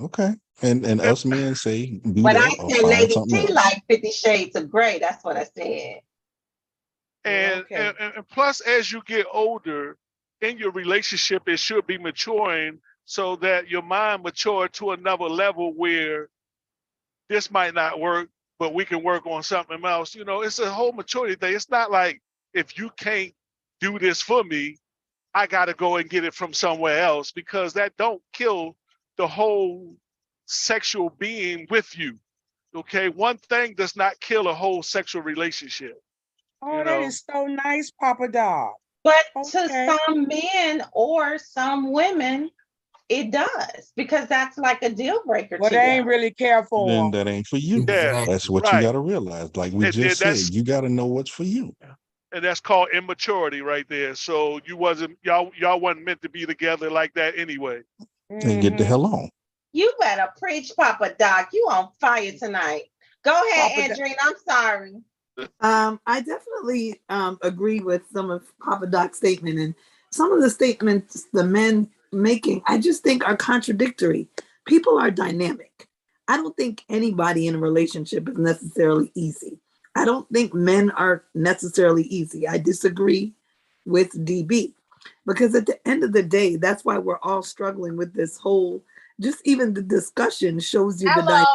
Okay. And us men say do But I that or said find Lady something T else. like 50 Shades of Grey. That's what I said. And plus, as you get older in your relationship, it should be maturing so that your mind mature to another level where this might not work, but we can work on something else. You know, it's a whole maturity thing. It's not like if you can't do this for me, I got to go and get it from somewhere else, because that don't kill the whole sexual being with you. Okay, one thing does not kill a whole sexual relationship. Oh, that is so nice, Papa Dog. But to some men or some women, it does, because that's like a deal breaker. But they ain't really care for Then them. that ain't for you. Yeah, That's what you got to realize. Like we just said, you got to know what's for you. And that's called immaturity right there. So you wasn't, y'all wasn't meant to be together like that anyway. And get the hell on. You better preach, Papa Doc. You on fire tonight. Go ahead, Andrine. I'm sorry. I definitely agree with some of Papa Doc's statement, and some of the statements the men making, I just think are contradictory. People are dynamic. I don't think anybody in a relationship is necessarily easy. I don't think men are necessarily easy. I disagree with DB, because at the end of the day, that's why we're all struggling with this whole, just even the discussion shows you the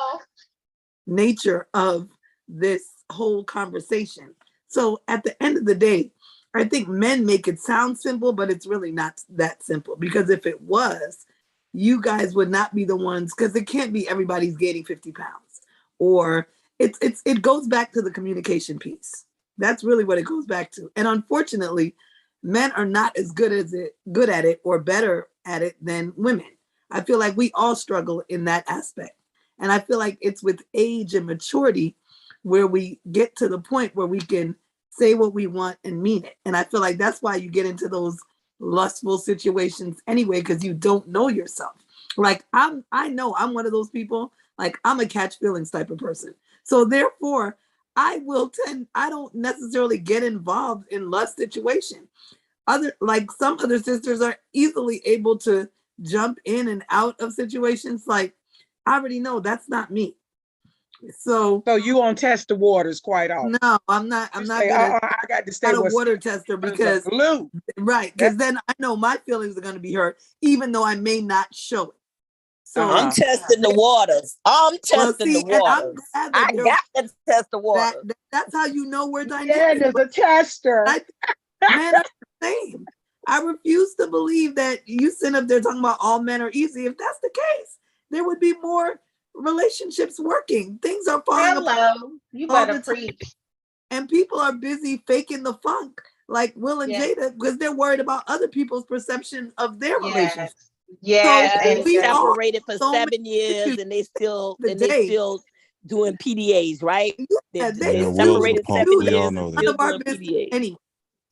nature of this whole conversation. So at the end of the day, I think men make it sound simple, but it's really not that simple, because if it was, you guys would not be the ones, because it can't be everybody's gaining 50 pounds, or it goes back to the communication piece. That's really what it goes back to. And unfortunately, men are not as good at it or better at it than women. I feel like we all struggle in that aspect. And I feel like it's with age and maturity where we get to the point where we can say what we want and mean it. And I feel like that's why you get into those lustful situations anyway, because you don't know yourself. Like I know I'm one of those people, like I'm a catch feelings type of person. So therefore, I don't necessarily get involved in lust situation. Like some other sisters are easily able to jump in and out of situations. Like I already know that's not me. So you won't test the waters quite often. No, I'm not Say, gonna I got to stay not a with water tester, because right, because then I know my feelings are gonna be hurt, even though I may not show it. So I'm testing the waters. I'm testing the waters. I got to test the waters. That's how you know we're dynamic. Yeah, there's a tester. Men are the same. I refuse to believe that you sit up there talking about all men are easy. If that's the case, there would be more relationships working. Things are falling apart. You better preach. And people are busy faking the funk, like Will and Jada, because they're worried about other people's perception of their relationship. Yes, so and we separated for 7 years, and they still doing PDAs, right? Yeah, they separated 7 years and still doing PDAs. Anyway,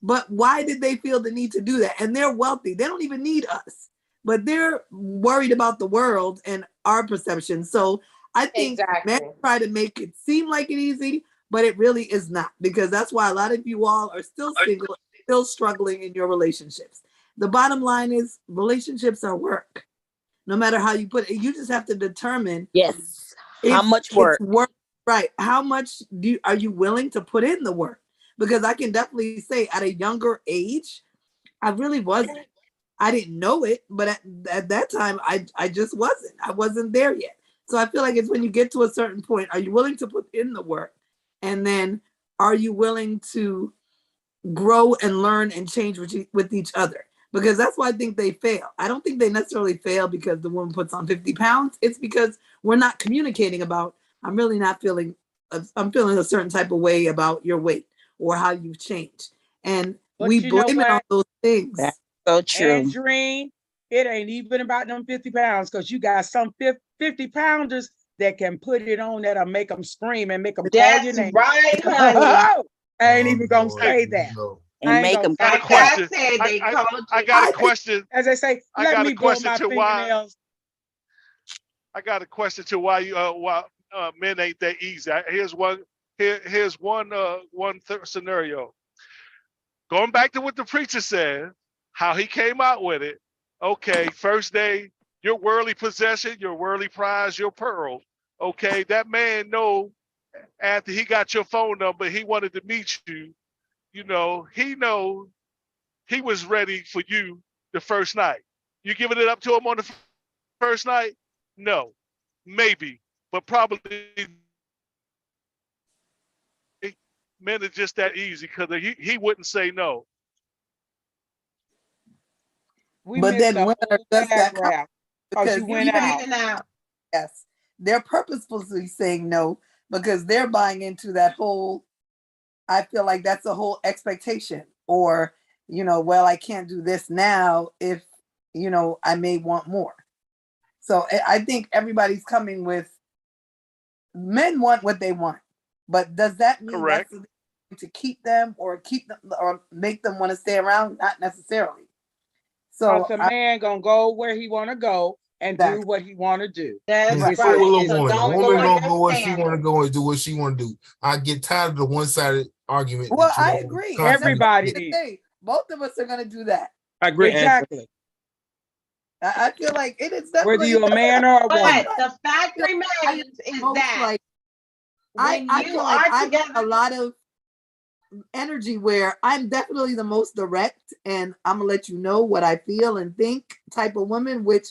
but why did they feel the need to do that? And they're wealthy; they don't even need us, but they're worried about the world and our perception. So I think men try to make it seem like it's easy, but it really is not, because that's why a lot of you all are still single, still struggling in your relationships. The bottom line is relationships are work. No matter how you put it, you just have to determine how much work. Right. How much are you willing to put in the work? Because I can definitely say at a younger age, I really wasn't. I didn't know it, but at that time, I just wasn't. I wasn't there yet. So I feel like it's when you get to a certain point, are you willing to put in the work? And then are you willing to grow and learn and change with each other? Because that's why I think they fail. I don't think they necessarily fail because the woman puts on 50 pounds. It's because we're not communicating about, I'm really not feeling I'm feeling a certain type of way about your weight or how you've changed. And But we you know blame it on what? those things. That's so true. Andreen, it ain't even about them 50 pounds because you got some 50 pounders that can put it on that'll make them scream and make them call your That's name. right, honey. I ain't even gonna Lord, say here that. we go. I And ain't make gonna them say Like that. I said, they called you. I got a question. As they say, I let got me a blow question my to why. fingernails. I got a question to why you why men ain't that easy. Here's one. Here's one scenario. Going back to what the preacher said, how he came out with it. Okay, first day, your worldly possession, your worldly prize, your pearl. Okay, that man know after he got your phone number, he wanted to meet you. You know he was ready for you the first night. You giving it up to him on the first night? No, maybe, but probably men are just that easy because he wouldn't say no. We But missed then the women are whole just that paragraph because because you went You out. went out. yes, they're purposefully saying no because they're buying into that whole, I feel like that's a whole expectation, or, well, I can't do this now if, I may want more. So I think everybody's coming with, men want what they want, but does that mean Correct. that's to keep them or make them want to stay around? Not necessarily. So the man gonna go where he want to go and do what he want to do. That's And so right. will a So woman. A don't woman go gonna on go your where she want to standard. go and do what she want to do. I get tired of the one-sided argument. well, that, I agree. constantly- Everybody did. Hey, both of us are going to do that. I agree. Exactly. I feel like it is definitely Whether you're a man or a woman. But the fact remains is that like when I you feel like are I together, have a lot of energy where I'm definitely the most direct and I'm gonna let you know what I feel and think type of woman, which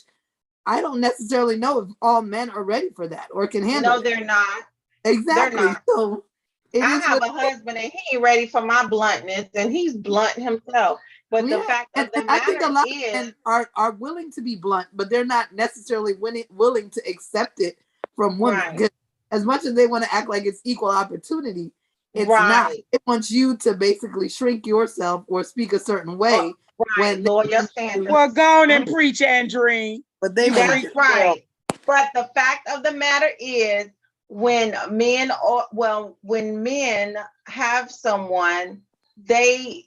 I don't necessarily know if all men are ready for that or can handle no, it. they're not. Exactly. They're not. So it I is have what a husband and he ain't ready for my bluntness, and he's blunt himself. But the fact of the and I think matter a lot is, of men are willing to be blunt, but they're not necessarily willing to accept it from women. Right. 'Cause as much as they want to act like it's equal opportunity, it's not. Right. It wants you to basically shrink yourself or speak a certain way. Right, lower your standards. Well, go on and preach, Andreen. But they That's want right. But the fact of the matter is, when men have someone, they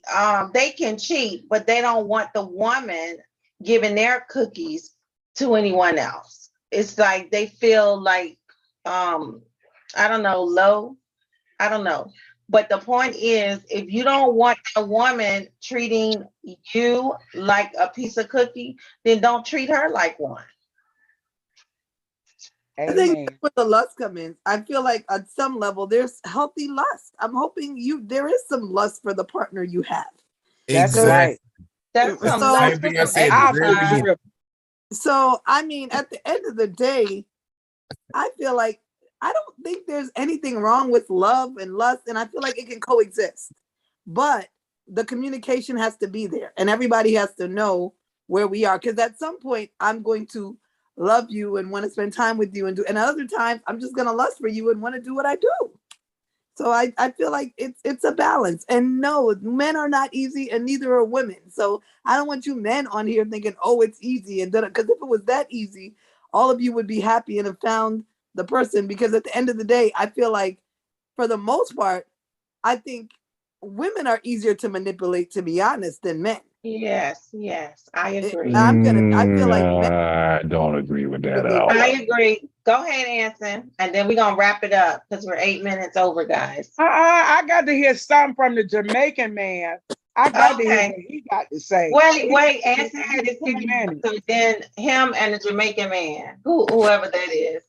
can cheat, but they don't want the woman giving their cookies to anyone else. It's like they feel like I don't know, low. I don't know. But the point is, if you don't want a woman treating you like a piece of cookie, then don't treat her like one. I think that's where the lust comes in. I feel like at some level there's healthy lust. I'm hoping there is some lust for the partner you have. That's Exactly. right. That's That's some the lust same thing I from said every at the very side. beginning. So I mean, at the end of the day, I feel like I don't think there's anything wrong with love and lust, and I feel like it can coexist. But the communication has to be there, and everybody has to know where we are. Because at some point, I'm going to love you and want to spend time with you, and other times I'm just gonna lust for you and want to do what I do. So I feel like it's a balance. And no, men are not easy, and neither are women. So I don't want you men on here thinking, oh, it's easy, and because if it was that easy, all of you would be happy and have found the person. Because at the end of the day, I feel like for the most part, I think women are easier to manipulate, to be honest, than men. Yes, I agree. I feel like men. I don't agree with that at all. I agree. Go ahead, Anson, and then we're gonna wrap it up because we're 8 minutes over, guys. I got to hear something from the Jamaican man. I got to hear what he got to say. Wait, Anson had his hand. So then him and the Jamaican man, whoever that is.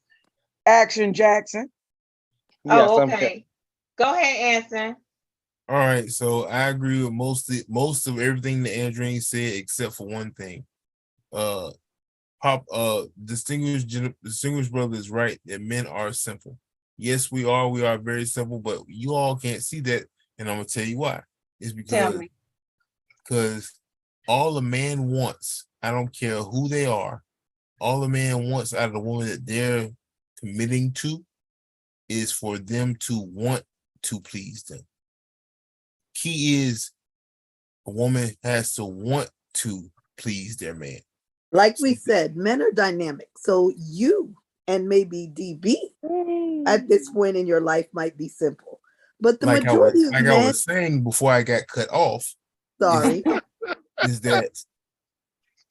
Action Jackson. Oh, okay. Go ahead, Anson. All right, so I agree with most of everything that Andreen said, except for one thing. Distinguished brother is right that men are simple. Yes, we are very simple, but you all can't see that, and I'm gonna tell you why. It's because all a man wants, I don't care who they are, all a man wants out of the woman that they're committing to is for them to want to please them. Key is a woman has to want to please their man. Like we said, men are dynamic. So you and maybe DB at this point in your life might be simple. But the majority of men, I was saying before I got cut off, sorry, is that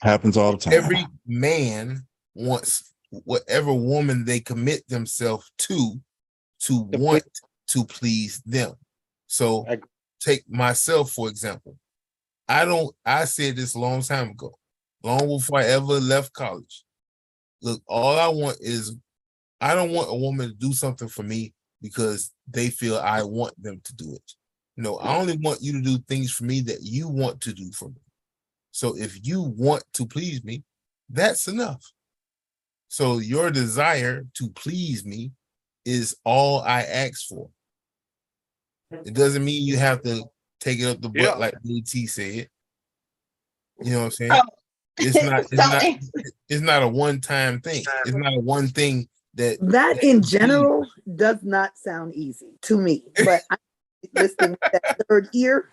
happens all the time. Every man wants whatever woman they commit themselves to want to please them. So take myself, for example. I said this a long time ago, long before I ever left college. Look, all I want is, I don't want a woman to do something for me because they feel I want them to do it. No, I only want you to do things for me that you want to do for me. So if you want to please me, that's enough. So your desire to please me is all I ask for. It doesn't mean you have to take it up the butt like DT said. You know what I'm saying? Oh. It's not a one-time thing. It's not a one thing that in general does not sound easy to me. But I'm listening to that third ear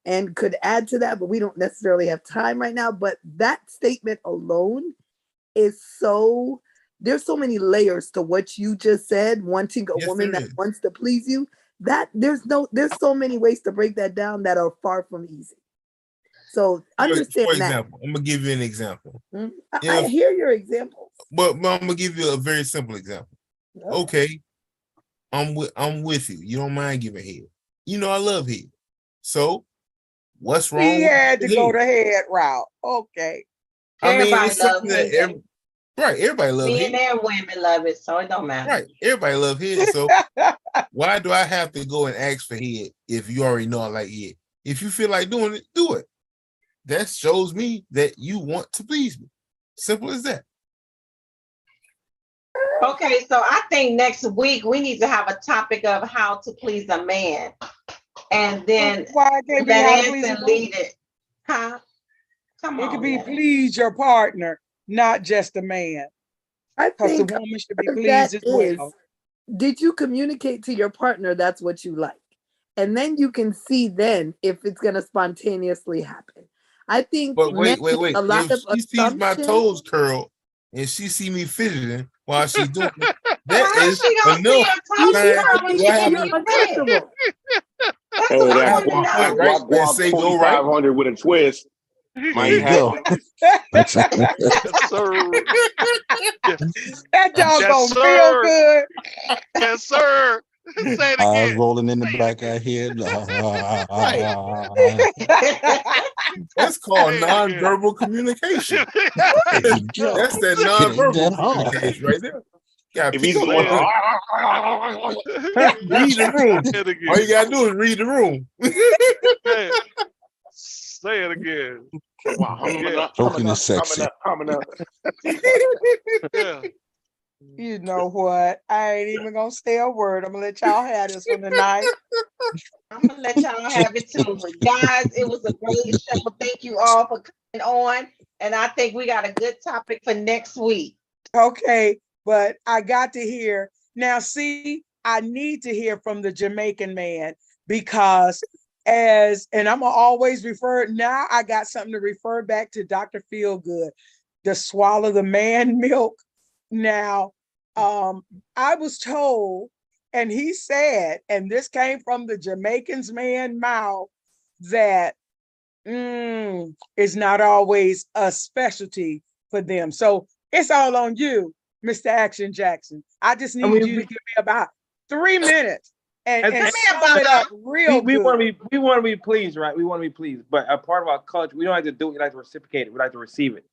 and could add to that, but we don't necessarily have time right now. But that statement alone is there's so many layers to what you just said, wanting a woman that wants to please you, that there's so many ways to break that down that are far from easy. So understand for example, I'm gonna give you an example. I hear your examples. But I'm gonna give you a very simple example. Okay, I'm with you. You don't mind giving head. You know I love head. So what's wrong? He had to go the head route. Okay. Everybody loves head. Right, everybody loves head. Men and women love it, so it don't matter. Right, everybody love head. So why do I have to go and ask for head if you already know I like head? If you feel like doing it, do it. That shows me that you want to please me. Simple as that. Okay, so I think next week we need to have a topic of how to please a man. And then let Anson lead it. Huh? Come on. It could be please your partner, not just a man. Because the woman should be pleased as well. Did you communicate to your partner that's what you like? And then you can see then if it's going to spontaneously happen. I think. But wait. A lot if she sees my toes curl and she see me fidgeting while she's doing it, that is enough. That's say go right 500 with a twist. Might go. Yes, sir. That dog gonna feel good. Yes, sir. Say it Eyes again. rolling in the back of head. That's called nonverbal communication. That's that nonverbal communication right there. If he's going, read the room. All you gotta do is read the room. Say it again. Talking is sexy. Coming up. Yeah. You know what? I ain't even gonna say a word. I'm gonna let y'all have this one tonight. I'm gonna let y'all have it too. Guys, it was a great show. Thank you all for coming on. And I think we got a good topic for next week. Okay, but I got to hear now. See, I need to hear from the Jamaican man because and I'm gonna always refer. Now I got something to refer back to Dr. Feelgood, the swallow the man milk. Now, I was told, and he said, and this came from the Jamaican's man mouth, that is not always a specialty for them. So it's all on you, Mr. Action Jackson. I just need you to give me about 3 minutes and sum it up real we good. want to be pleased, right? We want to be pleased, but a part of our culture, we don't like to do it. We like to reciprocate it. We like to receive it.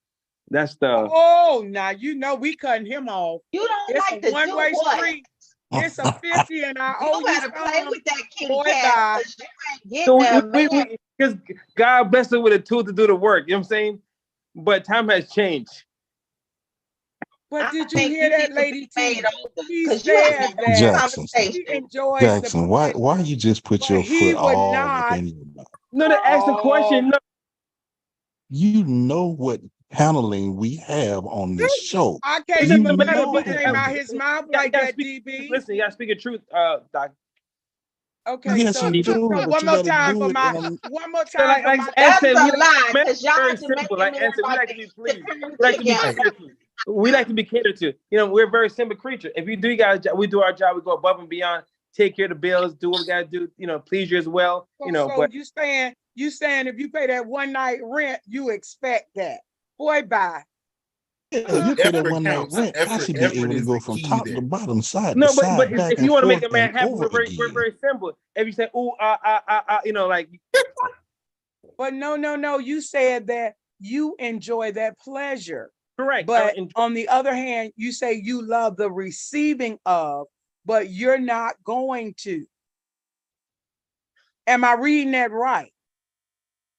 That's the. Oh, now you know we cutting him off. You don't it's like a to one-way do what? street. It's a 50, and I owe you better play with that kitty cat. You So ain't getting because God blessed us with a tool to do the work. You know what I'm saying? But time has changed. But did you hear that, Lady T? He said that he enjoys Jackson, why you just put your foot all up in your mouth? No, to ask the question. No. You know what handling we have on this show. I can't You even believe know what that. came out his mouth like that, DB. Listen, you gotta speak the truth, Doc. Okay, Yes, so you do. But one you more gotta time do for it my in one more So time for my. That's Anson, a lie, men because y'all very Jamaican simple. men Like Anson, we like like to be pleased. to come We like to be together. catered to. We like to be catered to. You know, we're a very simple creature. If you do you guys, we do our job. We go above and beyond. Take care of the bills. Do what we gotta do. You know, please you as well. You know, So but you saying if you pay that one night rent, you expect that? Boy, bye. If you pay that Effort one night counts. rent, I should be Effort able to is go the from key top there. to bottom, side to no, but side, back if you and want to make forth a man and happy, over we're again. very simple. If you say, "Ooh, you know, like." But no. You said that you enjoy that pleasure. Correct. But on the other hand, you say you love the receiving of, but you're not going to. Am I reading that right?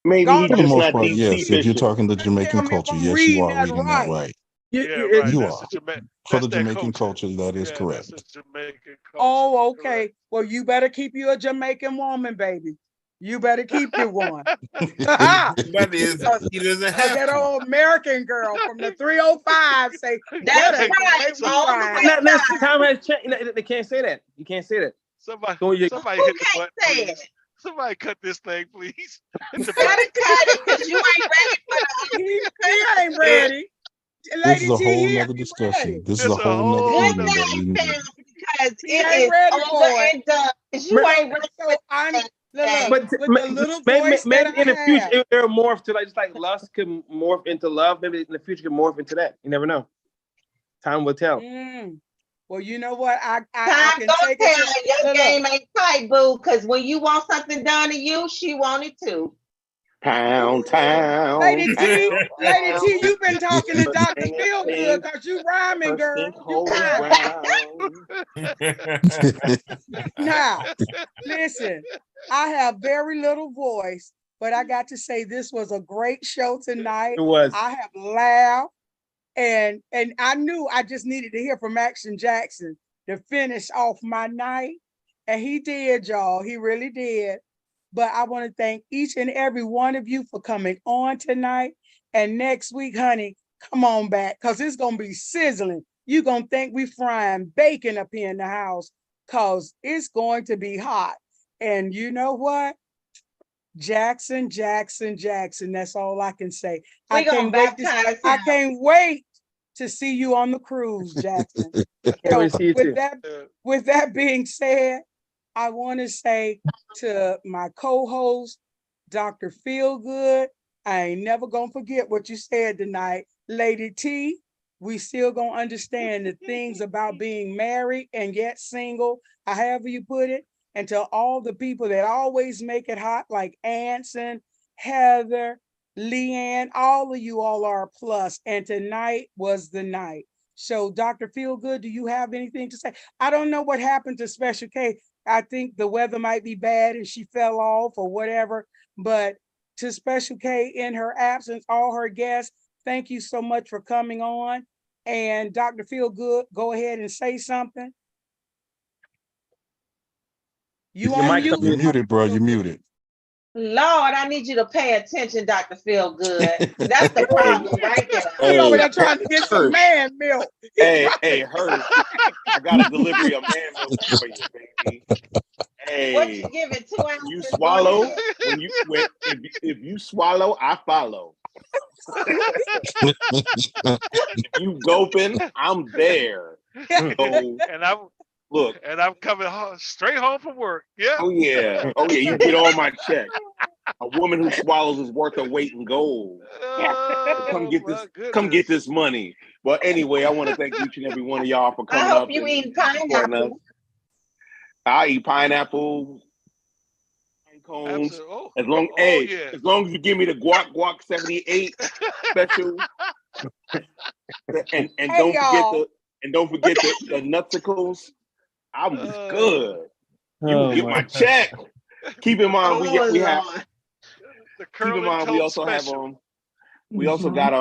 Maybe God, he For the just most not part, deep sea yes. If you're fishing. talking the Jamaican tell me if culture, I'm yes, you reading are that reading that right. right. Yeah, right. You That's are. the For the that Jamaican culture. culture, that is Yeah, correct. that's the Jamaican culture. Oh, okay. Well, you better keep you a Jamaican woman, baby. You better keep you one. But he doesn't have That to. old American girl from the 305 say, That's better right. the way we All the ride. way Now, down. time has changed. You know, they can't say that. You can't say that. Somebody Who hit the can't button, say please. it? Somebody cut this thing, please. Hit the Gotta button. cut it, because you ain't ready for the He ain't ready. This is Lady a T, whole he nother ain't discussion. ready. This is It's a a whole nother whole good evening nother. that we night, need. fam, because He it ain't is ready over for it. and done. 'Cause you ain't ready for So I'm that. look, But with the little voice that maybe in the I future have. it'll morph to like just like lust could morph into love. Maybe in the future could morph into that. You never know. Time will tell. Well, you know what? I Time can gonna take tell it to your game ain't tight, boo. Because when you want something done to you, she want it too. Pound town. Lady T, Pound you've been talking to Dr. town. Feelgood because you rhyming, girl. You rhyming. Now, listen, I have very little voice, but I got to say this was a great show tonight. It was. I have laughed, and I knew I just needed to hear from Action Jackson to finish off my night, and he did, y'all. He really did. But I want to thank each and every one of you for coming on tonight. And next week, honey, come on back, because it's going to be sizzling. You're going to think we frying bacon up here in the house, because it's going to be hot. And you know what? Jackson. That's all I can say. I can't wait to see you on the cruise, Jackson. So with that being said, I want to say to my co-host, Dr. Feelgood, I ain't never gonna forget what you said tonight. Lady T, we still gonna understand the things about being married and yet single, however you put it. And to all the people that always make it hot, like Anson, Heather, Leanne, all of you all are a plus. And tonight was the night. So Dr. Feelgood, do you have anything to say? I don't know what happened to Special K. I think the weather might be bad and she fell off or whatever, but to Special K in her absence, all her guests, thank you so much for coming on. And Dr. Feelgood, go ahead and say something. You're muted, bro. You're muted. Lord, I need you to pay attention, Dr. Feelgood. That's the problem right there. He over there trying to get some man milk. Hey, Hurt. I got a delivery of man milk for you, baby. Hey, what you giving 2 ounces? You swallow if you swallow, I follow. If you gulping, I'm there. So, and I'm coming straight home from work. Yeah. Oh yeah. You get all my check. A woman who swallows is worth her weight in gold. Come get this money. Well, anyway, I want to thank each and every one of y'all for coming up. I hope you eat pineapple. I eat pineapple, cones. As long as you give me the guac 78 special, and don't forget the nutsicles. I'm good. You will get my check. Keep in mind we have. Keep in mind we also have we also got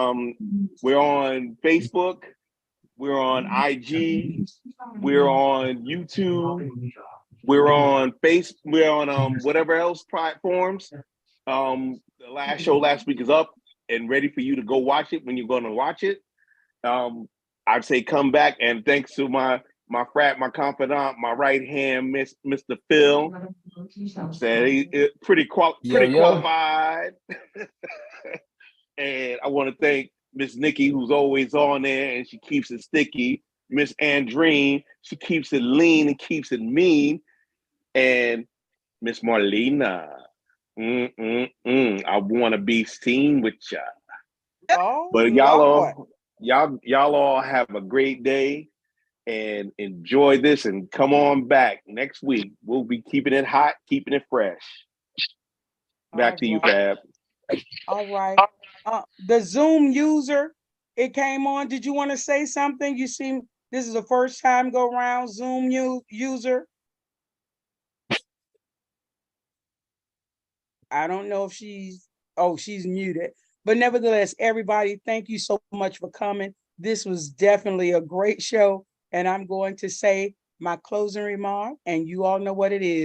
we're on Facebook, we're on IG, we're on YouTube, we're on we're on whatever else platforms. The last show last week is up. and ready for you to go watch it when you're going to watch it. I'd say come back, and thanks to my confidant, my right hand, Mr. Phil, said he pretty qualified. And I want to thank Miss Nikki, who's always on there, and she keeps it sticky. Miss Andreen, she keeps it lean and keeps it mean. And Miss Marlena, I want to be seen with ya. Oh, but y'all all have a great day and enjoy this, and come on back next week. We'll be keeping it hot, keeping it fresh. Back to you, Fab. All right. The Zoom user, it came on. Did you want to say something? You seem this is the first time go around Zoom user. I don't know if she's muted, but nevertheless, everybody, thank you so much for coming. This was definitely a great show, and I'm going to say my closing remark, and you all know what it is.